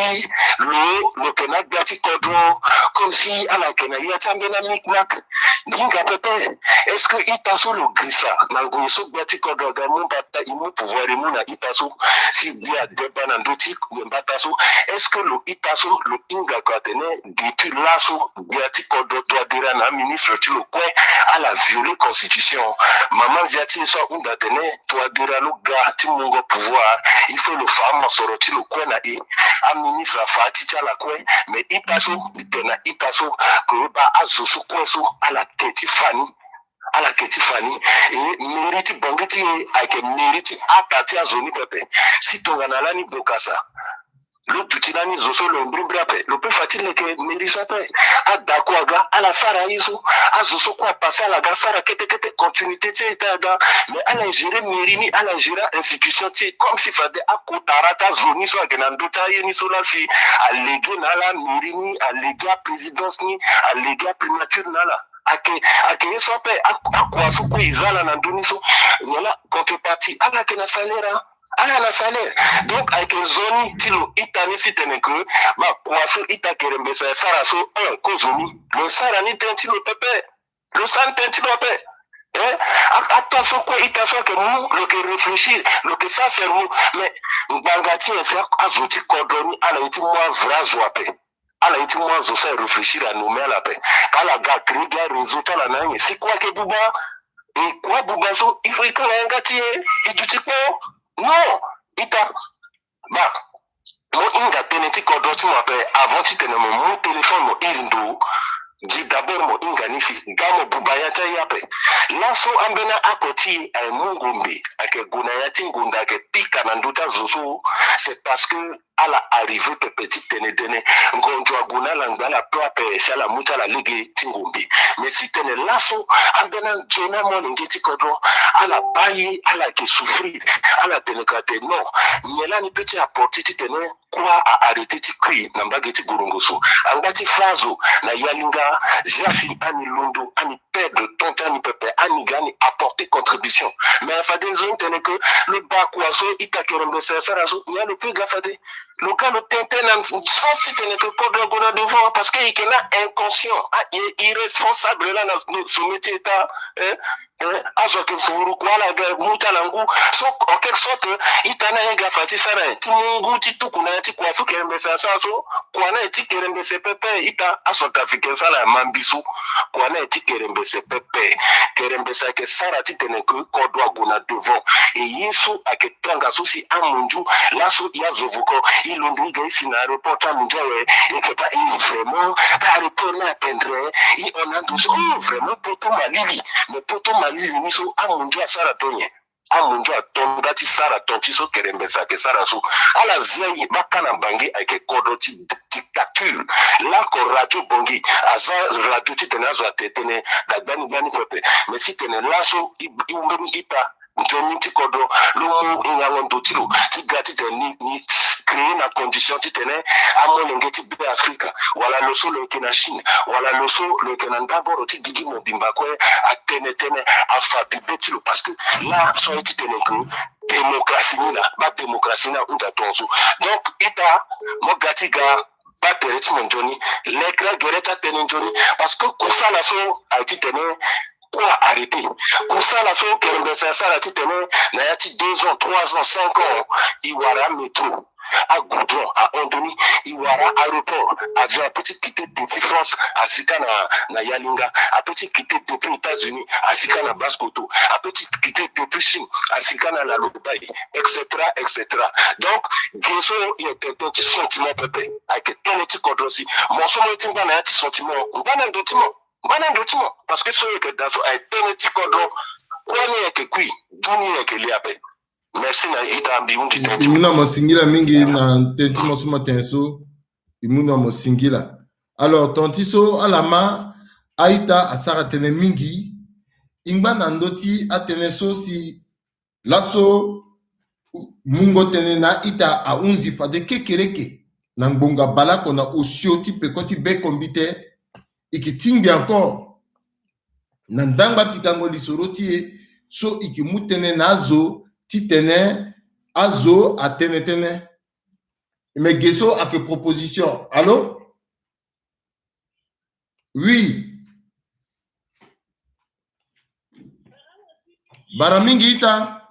le kena gati kodro comme si ala kena yatambe na mikmak binga pepe est-ce que itaso le grissa na ngoiso gati kodro ga mon bata imu pouvoir imu na itaso si bia deba na ndoti mbataso est-ce que le itaso le inga katene depuis laso gati kodro doit dire na ministre tu le quoi à la violer constitution maman ziati so unda tene doit dire le gars ti mongo pouvoir il faut le femme soroti le quoi na e a ministre fati la quoi mais itaso bitena itaso que ba azoso kweso à la tête fani à la tête fani et mérite bongeti avec mérite atati azoni pepe si tongana la ni bokasa le tutilani zoso le mbrimbrape le plus facile que mérite pe adakwaga à la sara iso azoso kwa passer à la gasara kete continuité da mais à la gérer mérini à la gérer institution comme si fade akotarata zoni so agenandota yeni so la si allégué na la mérini allégué présidence ni allégué primature na la ake so pe akwa so ko izala na nduni so yala contrepartie ala ke na salaire ala na salaire donc avec zoni tilo itani sitene que ba kwaso itakerembe sa sara so kozoni le sara ni tentilo pepe le san tentilo pepe attention quoi attention que nous le que réfléchir le que ça c'est nous mais bangati c'est azoti kodoni ala iti moi vrai joape ala iti moi zo ça réfléchir à nous mais la paix kala ga kriga résultat la nanye c'est quoi que buba et quoi buba so il faut que ngati et tu sais quoi non ita ba mo inga teneti kodoti mo pe avant ti tene mon téléphone mo irindo di d'abord mo inga nisi gamo bubaya ta yape laso ambena akoti ay mungumbi ake guna yati ngunda ke pika na nduta zoso c'est parce que à la arrivée de petit tene ngonjwa guna la ngala prope sala muta la ligue tingumbi mais si tene laso ambena jona mo ngeti kodro ala bayi ala ke souffrir ala tene kate non nyela ni petit apporter tene quoi a arrêté ti kri na mbageti gorongoso angati fazo na yalinga ziasi ani londo ani perdre ton temps ni pepe ani gani apporter contribution mais fade zone tene que le bakwaso itakerembe saraso nya le plus gafade le cas le tenten sans si tene que kodro gona devant parce que il est inconscient irresponsable là dans ce métier état azo ke furu kwala ga mutalangu so en quelque sorte itana yega fati sara ti mungu ti tukuna ti kwa fuke mbesa saso kwana ti kerembe se pepe ita aso tafike sala mambisu kwana ti kerembe se pepe kerembe sa ke sara ti tene ko kodwa guna devant et yesu aketanga so si amunju laso ya zovuko ilundu ga isina report amunju et que pas vraiment pas report na pendre et on a tous vraiment poto malili mais poto malili niso amunju asara tonye amunjo atonda ti sara tonti so kerembesa ke sara so ala zai bakana bangi ake kodo ti dictature la ko radio bongi aza radio ti tenazo atetene da bani pepe mais si tene laso imbeni ita Njoni ti kodo lumu inyangondo tilo ti gati teni ni créer na condition ti tene amonenge ti be Afrika wala loso lo ke na Chine wala loso lo ke na ndaboro ti gigi mobimba kwe atene afabi betilo parce que là so ti tene ko démocratie ni na ba démocratie na unta tonso donc ita mo gati ga ba tereti monjoni lekra gereta tene njoni parce que kusala so a ti tene quoi arrêter pour ça la so kerbe ça la titene na yati 2 ans 3 ans 5 ans iwara métro à Goudron à Ondoni iwara aéroport avion a petit quitté depuis France à Sika na Yalinga a petit quitté depuis États-Unis à Sika na Baskoto a petit quitté depuis Chine à Sika na la Lobai etc. Donc geso il y a un sentiment peuple avec teneti kodrosi mon somo timba na yati sentiment mbana ndotimo parce que ce que dans un petit cordon, quoi que qui, d'où que liape. Merci na ita mbiundi tenti. Imuna mosingila mingi na tenti mosuma tenso. Imuna mosingila. Alors tontiso alama aita asara tene mingi. Ingba nandoti atene so si laso mungo tene na ita a unzi fa de kekereke. Nangbonga balako na osio ti pekoti be kombite. Ikitingi encore nandanga pikango lisoro tie so ikimutene nazo titene azo atene mais geso a que proposition. Allô? Oui. Baramingi ita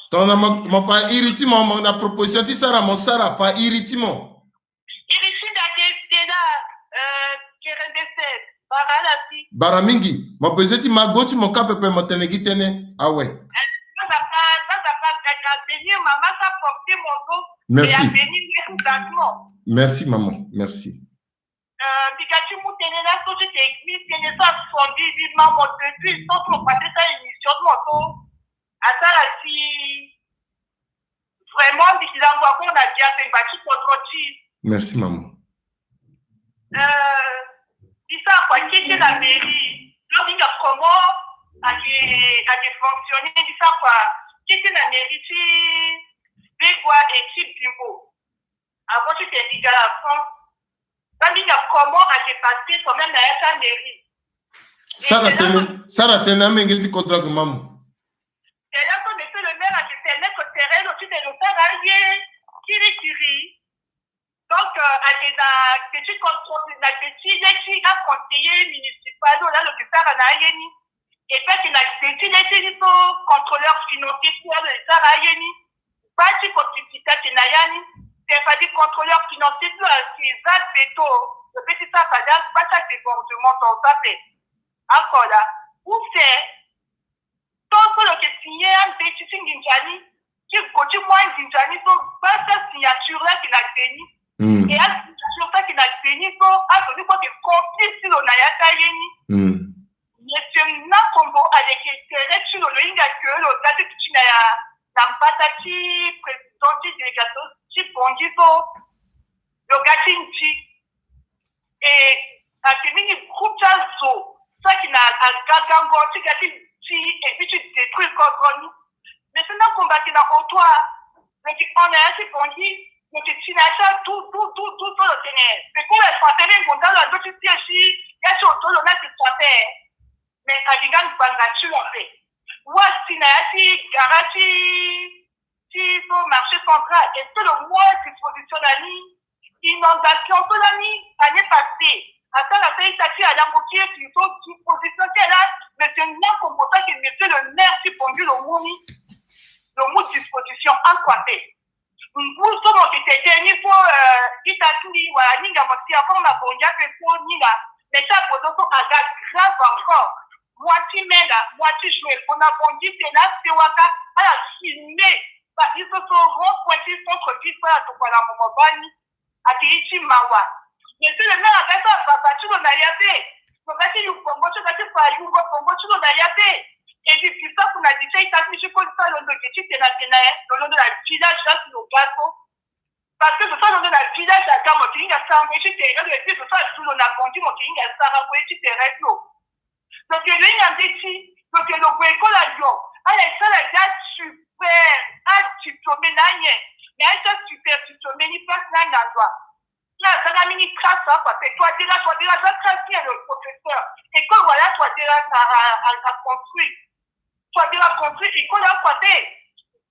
tona ma fa iritimo na proposition ti sara mo sara fa iritimo. Baramingi, ma peseti magoti mon cap pe mo tenegi tene. Ah ouais. Merci. Merci maman, merci. Merci maman. Ça, quoi, qui était la mairie, comment a fonctionné, ça, quoi, qui était la mairie, c'est quoi, équipe bureau. Avant, tu t'es dit à la France, comment a passé quand même à sa mairie. Ça n'a tenu à m'engager contre le maman. Et là, quand monsieur le maire a été tenu au terrain, tu t'es le faire allier, qui les donc, à des petits conseillers municipaux, là, le plus à Nayeni. Et puis, il y a des petits contrôleurs financiers pour l'État Nayeni. Pas de possibilité de Nayani. C'est pas des contrôleurs financiers pour les Beto. Le petit Safadas, pas ça, c'est débordement, on s'appelle. Encore là. Où c'est? Tant que le signé un petit Zinjani, qui continue moins Zinjani, donc, pas cette signature-là qu'il a gagné. Et à sur ça qu'il a béni, à celui qui est conflit sur le Nayaka Yeni. Monsieur Nakombo a des intérêts sur le Inga que le date qui n'a pas tati président de délégation qui bondiso le gatinji et à ce mini groupe d'alzo ça qui n'a à gagango qui gatinji et puis tu détruis le mais c'est un combat qui n'a au toit mais on a assez bondi. Mais tu n'as tout le tenir. C'est comme les Français, les Gondas, les autres sièges, il y a sur tout le net qui Français. Mais à Digan Bangachu, en fait. Ou à Sinayati, Garati, si au marché central, et tout le mois disposition d'année, inondation, tout l'année, année passée. À ça, la pays tati à l'amboutier, qui sont disposition qui est là, mais c'est une composant qui mettait le maire qui pondu le mot disposition en côté. Nous sommes ni pour Itatuli ou à Ninga Motia pour ma bonja que pour Ninga. Mais ça pose un gars grave encore. Moitié mène, moitié joué. On a bondi, c'est là, c'est Waka, à la filmée. Ils se sont rencontrés contre lui pour la Topala Momobani, à Kirichi Mawa. Mais c'est le maire a fait ça, papa, tu l'as y fait. Donc, si nous pouvons gati pa yungo Congo tuno na yabe. Et puis ça qu'on a dit ça il t'a mis je connais ça le que tu t'es là le nom de la village là sur le gâteau. Parce que ce soit le nom de la village à Gamo qui a ça mais tu t'es là et puis ce soit tout le nabondi mon qui a ça renvoyer tu t'es réglé. Donc il y a des petits donc le école à Lyon. Alors ça la date super tu tombes nanye. Mais ça super tu tombes ni pas nanye dans toi. Là, ça a mis une trace, parce que toi, déjà, ça trace le professeur. École, voilà, toi, déjà, à construire. Toi, déjà, construire, école, à côté.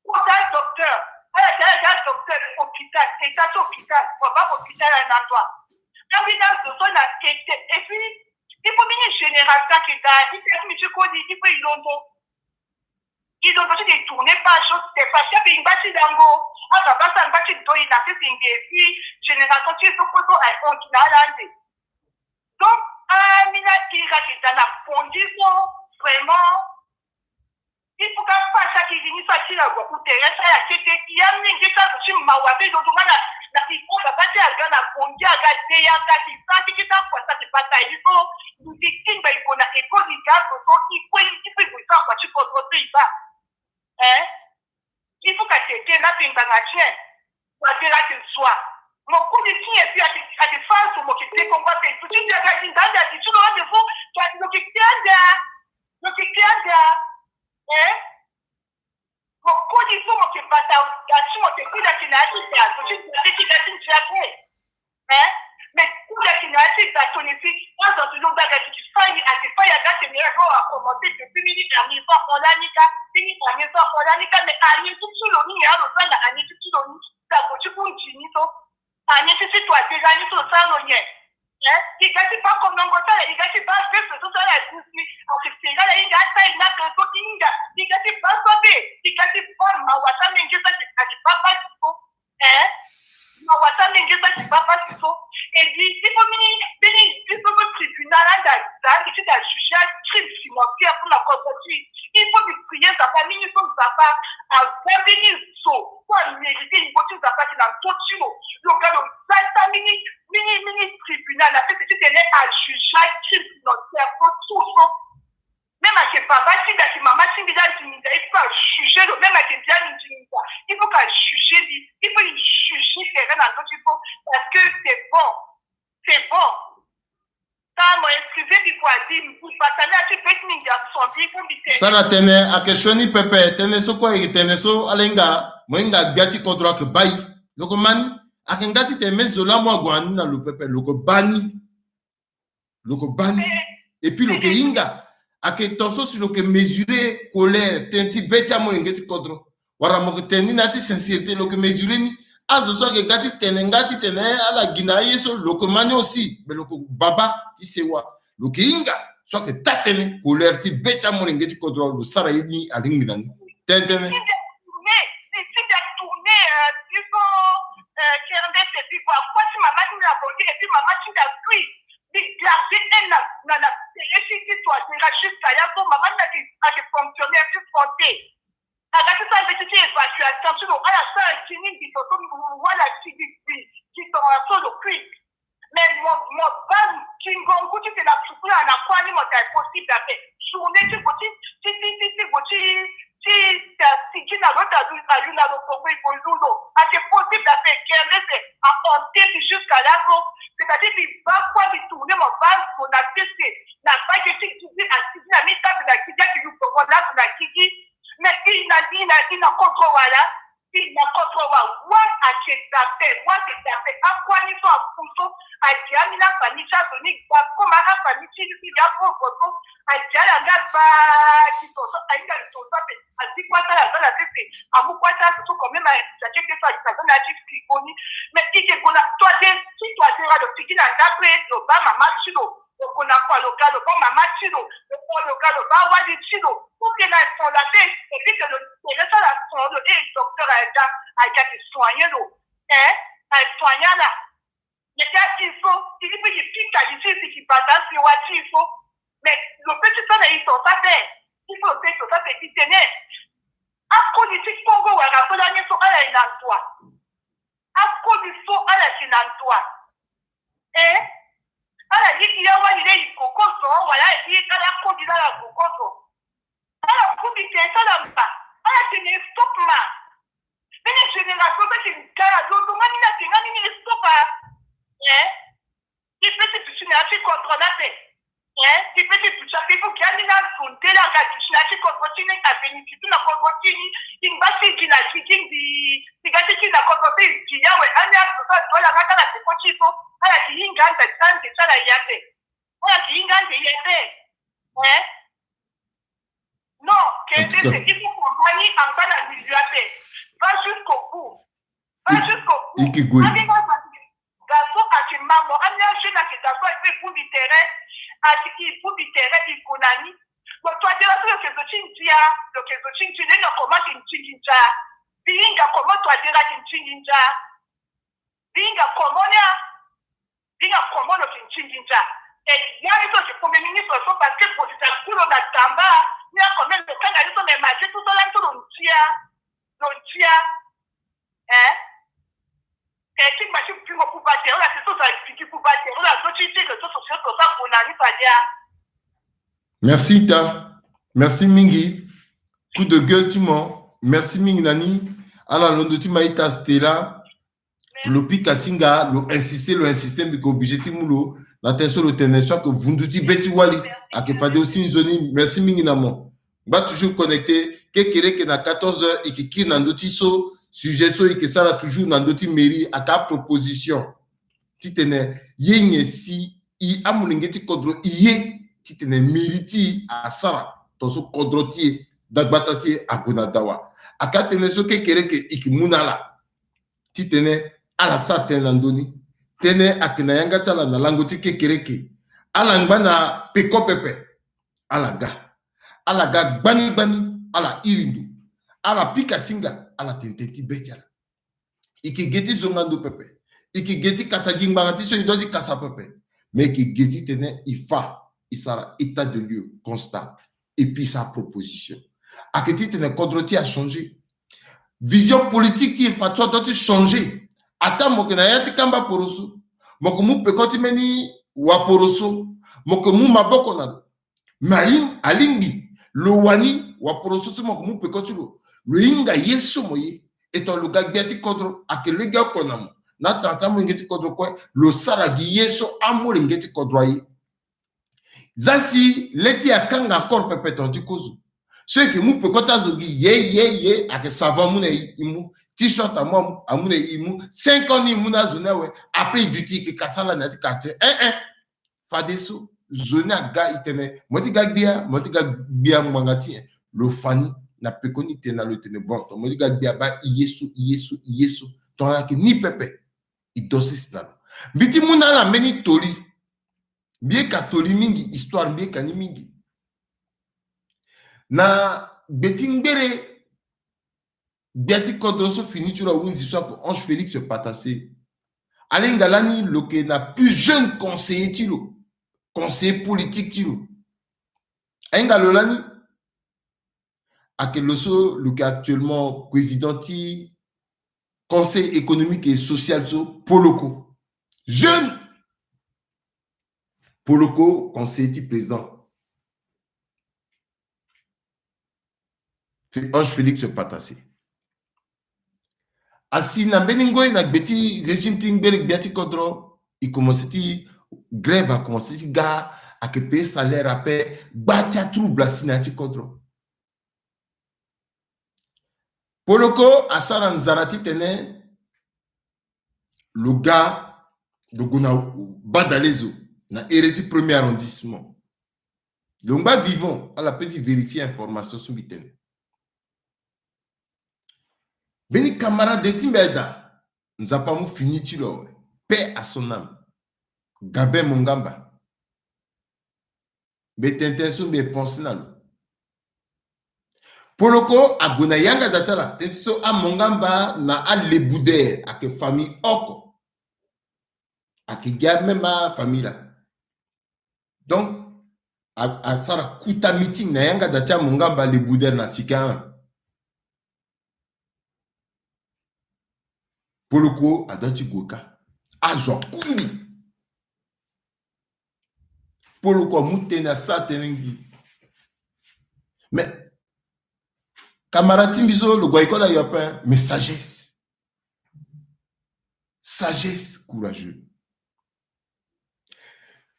Toi, un docteur. Alors, tu as un docteur, hôpital. Et tu as un hôpital. Tu vas pas hôpital à un endroit. Là, oui, là, ce sont la quête. Et puis, il faut une génération qui est là. Il faut, monsieur Cody, il faut, ils ont aussi des tournées par chose, c'est pas cher, une bâtisse d'ango. Ah, ça passe une bâtisse d'eau, il a fait une puis, génération, tu es au photo, on a l'année. Donc, Mina Kira qui est dans la fondation, vraiment, il faut qu'un pas chaque ligne soit qui la voie pour terrestre, il y a une question sur Mawabé, donc on a dit, on va passer à Ghana, Fondi, à Gadé, à Gadi, ça, qui est en quoi, ça, c'est pas ça, il faut, nous dit, il va y avoir une école, il faut, il faut, quoi, tu peux retrouver, il va. Il faut que tu aies là, tu es un chien. Tu es là, tu sois. Mon coup de chien, et puis à des femmes sur mon qui te combat, tu dis, tu as dit, tu as dit, tu as dit, mon coup de chien, mon qui passe à mon qui dit, tu as dit, mais pour la finalité, ça sonne ici, moi, dans une autre bagarre, tu fais à des fois, il y a des miracles à commencer depuis minutes à mi-temps, on a nika, mais à mi tout le monde, il y a le à mi tout le monde, ça faut tu pour une chimito, à mi c'est toi, déjà, ni sur ça, non, il gâte pas comme un gosse, il gâte pas, c'est tout ça, la douce, en fait, c'est là, il gâte ça, il n'a que ça, il gâte pas sauvé, il gâte pas, ma wata, mais il gâte pas, et dit, il faut me tribunal qui est jugé à crime financier pour la conduite. Il faut me prier sa famille, il faut sa part à venir saut. Pour mériter une voiture de sa part qui est dans tout le monde. Donc, ça, mini tribunal, la fait que tu es à juger à crime financier pour tout ça. Même à ses papas, si maman, si il faut juger, même à ses biens, il faut qu'à juger, il faut juger les reines en il faut, parce que c'est bon. C'est bon. Ça m'a excusé, il faut dire, il faut passer à ce petit garçon, il faut me ça la tenait à question ni pepe, tenait so quoi, tenait so alenga, moinga gati kodra que bayi, loko mani, akengati te mezola moi guani na le pepe, loko bani, et puis loko inga. Ake toso sur le que mesurer colère tenti betia mo ngeti kodro wara mo teni nati sincérité le que mesurer ni azo so ke gati tenengati tene ala gina yeso le que mani aussi mais le que baba ti sewa le que inga so que tatene colère ti betia mo ngeti kodro le sara ni alingi dan tentene Voilà, il dit, sala bukoto. Ala kubi ke sala mba. Ala tene stop ma. Mene génération c'est une cara donc ngani na ngani ni stop a. Il peut te toucher na fi contrôler. Il peut te toucher pe pour qu'il na fonte la ga toucher na fi contrôler na bénéfice na contrôler in basi kina kiking di gati kina contrôler ki yawe anya ko dola ngata na ko chipo ala ki inganda tante sala yate. Ala ki inganda yete. Non, il faut compagnie en bas de la va jusqu'au bout. Va jusqu'au bout. Garçon à qui maman, on a un jeune à qui garçon fait pour du terrain, à qui pour du terrain, il connaît. Donc, toi, tu as fait le chintia, le chintia, il a commencé une chintia. Binga, comment toi, tu as une chintia? Binga, comment le chintia? Et il y a des choses que le Premier ministre, parce que pour le coup, on a tamba. Il y a quand même des gens qui sont marchés tout ça là, tout le tia. Et qui m'a dit que pour battre, là, c'est tout ça, qui pour battre, là, d'autres choses, que tout ça, pour ça, pour n'arriver pas dire. Merci, Ta. Merci, Mingi. Coup de gueule, tu m'as. Merci, Mingi, Nani. Alors, l'on tu m'as été Stella. Le pic à Singa, l'insister, mais qu'objectif, moulo. L'attention, le tennis, soit que vous nous dites, Betty Wally, à que pas de aussi une zone. Merci, Minginamo. Va toujours connecté. Qu'est-ce que na 14h et qui n'a d'autres sujet et que ça a toujours dans d'autres mairies à ta proposition. Tu tenais, yé si, y a mon ingéti kodro, yé, tu tenais mériti à Sara, ton so kodrotier, d'agbatatier à Gonadawa. À quatre tenais, ce que ikimuna tu tenais à la satin landoni. Tene akinayanga tala na langoti kekereke alangba na peko pepe alaga bani ala irindu ala pika singa ala tenteti betjala iki geti zongando pepe iki geti kasagi ngangati so idodi kasa pepe mais ki geti tene isara état de lieu constat et puis sa proposition aketi tene kodroti a changé vision politique ti fa toi doit changer. Ata mokena yati kamba poroso moko mu pekoti meni wa poroso moko mu maboko na malim alingi lo wani wa poroso so moko mu pekoti lo inga yeso moye eto lo gagbiati kodro akelega konamo na tata mo ngeti kodro ko lo saragi yeso amore ngeti kodro yi zasi leti akanga encore pepeton dikozo ceux qui mu pekota zogi ye ake savon mu na imu t-shirt à moi, à mon ému, 5 ans, il m'a zoné, après, il dit que Kassala n'a pas de quartier. Fadeso, zoné à gars, il tenait, moi, tu gagnes bien, mangati, le fani, n'a pas connu, tu n'as le tenu bon, moi, tu gagnes bien, yesu, tu n'as ni pepe, il dosse ça. Mais tu m'as la meni toli, bien qu'à toli mingi, histoire bien qu'à ni mingi. Na betingbere, Biati Kodroso finit tu la où une histoire que Ange Félix se patassé. Alain Galani, le qui n'a plus jeune conseiller tilo, conseiller politique tilo. Alain Galolani, à quel le qui est actuellement président conseil économique et social Poloko. Jeune Poloko, conseiller président. Ange Félix se patassé. Asi na beningo na beti régime tingberg biati kodro il commence ti grève a commencé ti ga a que payer salaire à paix batia trouble asina ti kodro Poloko asara nzarati tene le gars de Gona Badalezo na hériti premier arrondissement l'ongba vivant à la petite vérifier information sur mitene. Beni camarade de Timbeda, nous n'avons pas fini, paix à son âme. Gabin Mongamba. Mais t'intention de penser là. Poloko a Gonayanga datala, t'intention à Mongamba na a lebouder à que famille oko. À que garde même ma famille là. Donc, à Sara Kuta meeting na yanga dacha Mongamba lebouder na sika. Poloko adati goka azwa kumbi Poloko mutena satenengi Mais, camarade Timbiso, le Guaïkola, il y a pas, mais sagesse. Sagesse, courageux.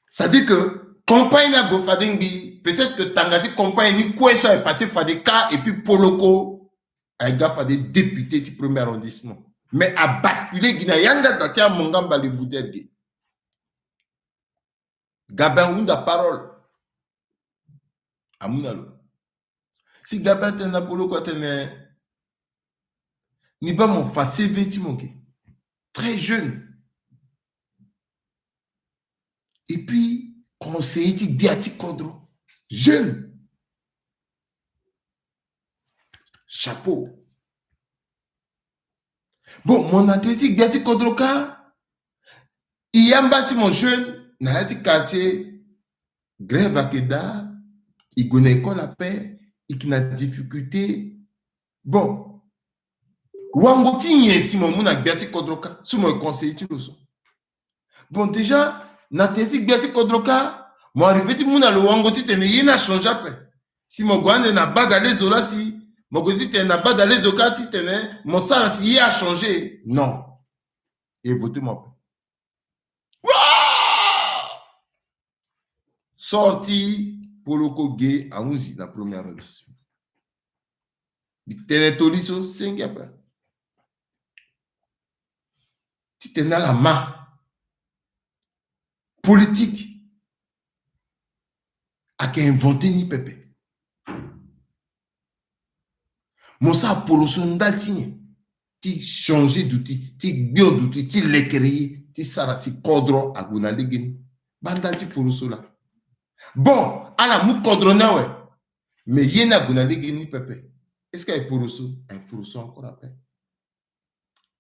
Ça dit que, campagne à Gofadengbi, peut-être que Tangati campagne ni quoi ça est passé par des cas, et puis Poloko, un gars fait des députés du premier arrondissement. Mais à basculer, Guinayanga, Tatia Mongamba, les Boudergue. Gabin Ounda parole. Amounalo. Si Gabin t'en a Poloko, t'en ni pas mon facé vêtimoké. Très jeune. Et puis, conseiller Biati Kodro. Jeune. Chapeau. Bon, mon athlétique Biati Kodroka, il y a un bâtiment jeune, dans un quartier, grève à Keda, il connaît l'école la paix, il a des difficultés. Bon, Wangoti si mon a Biati Kodroka, sous mon conseiller, bon, déjà, n'athlétique Biati Kodroka, mon arrivé, tu m'as le Wangoti, il n'a changé pas. Si mon gouane n'a pas d'aller zola, si mon gouane n'a pas d'aller zoka, mon salaire, il a changé. Non. Et votez-moi pas. Sorti pour le Kogé à Unzi, la première audition. Il tenait Toliso, 5 après. Tu tenais la main politique à qui inventé ni pépé. Mosa Poloson d'Altine, tu changer d'outil, tu bien d'outil, tu l'écrire, tu sarasi kodro à Gunalégeni. Bandalti Poloso là. Bon, à la mou kodrona ouais. Mais yéna Gunalégeni pépé. Est-ce qu'il y a un Poloso encore après?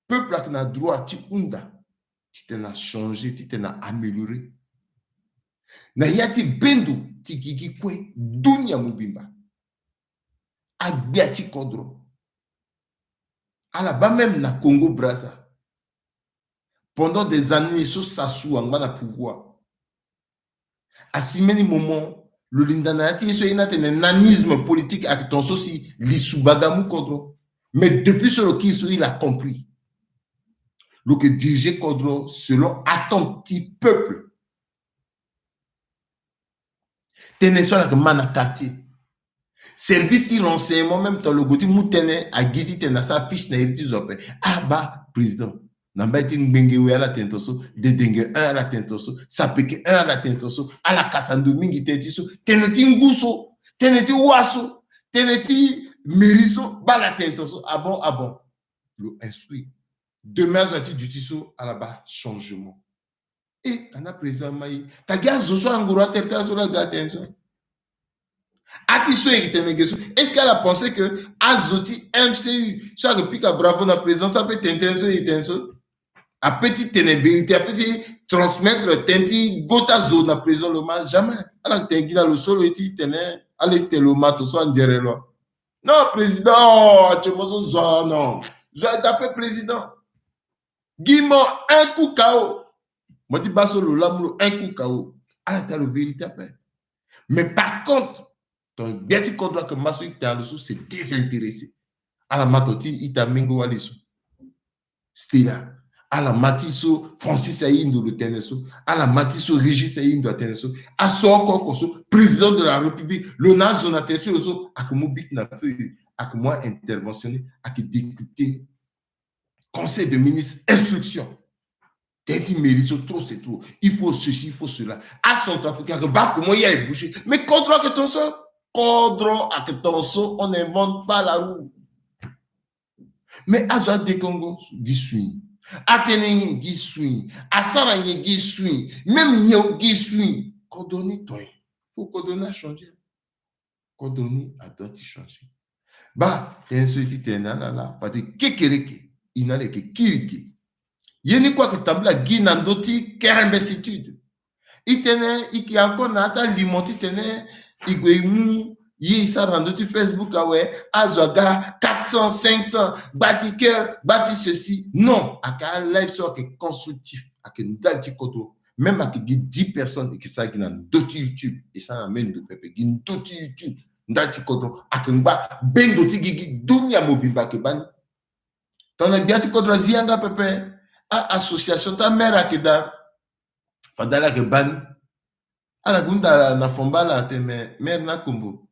Peuple qui a droit, tu unda, tu t'en as changé, tu t'en as amélioré. Na yati bendu, tu kiki kwe, dunya mubimba. Agbiati kodro. À la bas même na Congo Brazza. Pendant des années, sous Sassou en bas pouvoir. À si many moments, le lindanati est un nanisme politique avec ton souci, l'issubagamu kodro. Mais depuis ce qui il a compris. Le que diriger kodro selon attentif peuple. Tenez sur la mana quartier. Service renseignement même dans le côté moutene à guidi tena sa fiche na héritier zopé. Ah bah président. Namba iti ngbengewe à la tentoso, de dengue 1 à la tentoso, sapeke 1 à la tentoso, à la kasando mingi tentiso, teneti nguso, teneti waso, teneti meriso, ba la tentoso. Ah bon. Le instruit. Demain, tu du tiso à la bas changement. Et quand a président Maï, ta gare zoso angura terta sur la garden. Est-ce qu'elle a pensé que Azoti MCU, ça depuis qu'à bravo la présidence, ça peut t'intenso, à petit vérité, à petit transmettre tenti gota zone la présidence le mal, jamais. Alors que t'es le sol et tu tenais, allez te le mat, soit en dirait là. Non, président, tu m'as non. Je vais taper président. Guimont, un coup KO. Moi, tu bats sur le lamour, un coup KO. Alors t'as le vérité après. Mais par contre, ton bien tu comprends que Massou qui t'a le sous c'est désintéressé. À la matoti, il t'a mingo aliso. C'était là. À la matiso, Francis Aïndo le teneso. À la matiso, Régis Aïndo le teneso. À Soko, président de la République, le nazo na teneso, le so, à que Moubik n'a fait, à que moi interventionné, à que député, conseil de ministre, instruction. T'as dit, Mériso, trop, c'est trop. Il faut ceci, il faut cela. À son africain, que bah, comment il y a bouché. Mais contre que ton so, on n'invente pas la roue. Mais à Zoa de Congo, Gisui. À Ténéni, Gisui. À Saranye, Gisui. Même Nyo, Gisui. Cordonner, toi. Il faut cordonner à changer. Cordonner à doit changer. Bah, t'es un souci, t'es un là. Fade kekereke. Il n'a que kiriki. Yeni quoi que tabla guinandoti kerembesitude. Itene, iki encore nata limoti tene, igwemu, yi sa randoti Facebook awe, azwaga, 400, 500, bati cœur, bati ceci. Non, aka live sur que constructif, aka ndalti koto, même aka 10 personnes et que ça qui n'a d'autres YouTube, et ça amène de pepe, qui d'autres YouTube, ndati kodro akengba bendo tigigi dunia mobimba ke ban tona biati kodro zianga pepe a association ta mère akeda fadala ke ban ala gunda na fombala te me mère na kumbu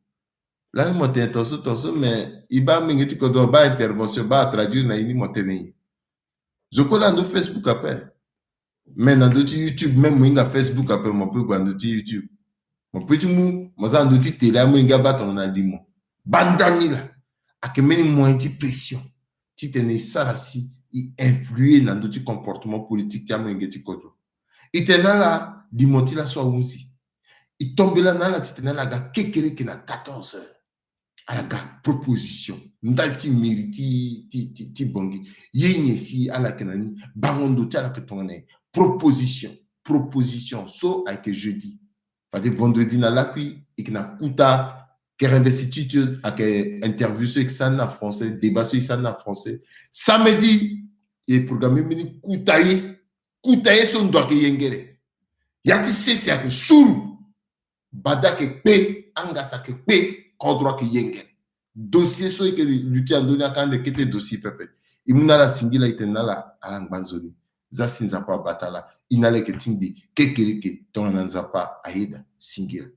la moté toso mais iba mingeti kodro ba intervention ba traduire na ini motene zokola ndo Facebook après mais na do YouTube même mwinga Facebook après mon peu kwando YouTube mon petit mou moza ndo ti télé mwinga baton na limo bandanila akemeni moins de pression ti tene sarasi i influer na ndo ti comportement politique ya mwingeti kodro itenala dimotila so unzi itombela na la ti tenala ga kekere ke na 14 heures à la proposition ndalti mériti ti bongi yenye si ala kenani bangondo ti ala ke tongane proposition so avec jeudi fade vendredi na lakui ikna kuta investiture avec interview sur exana français débat sur exana français samedi et programme mini kutaye son doit ke yengere yati sese avec suru badake pe angasa ke pe kodro ke yengere dossier so ke lutti andoni akande kete dossier pepe imuna la singila itenala alangbanzoni za sinza pa batala inale ke timbi kekereke tona nzapa aida singira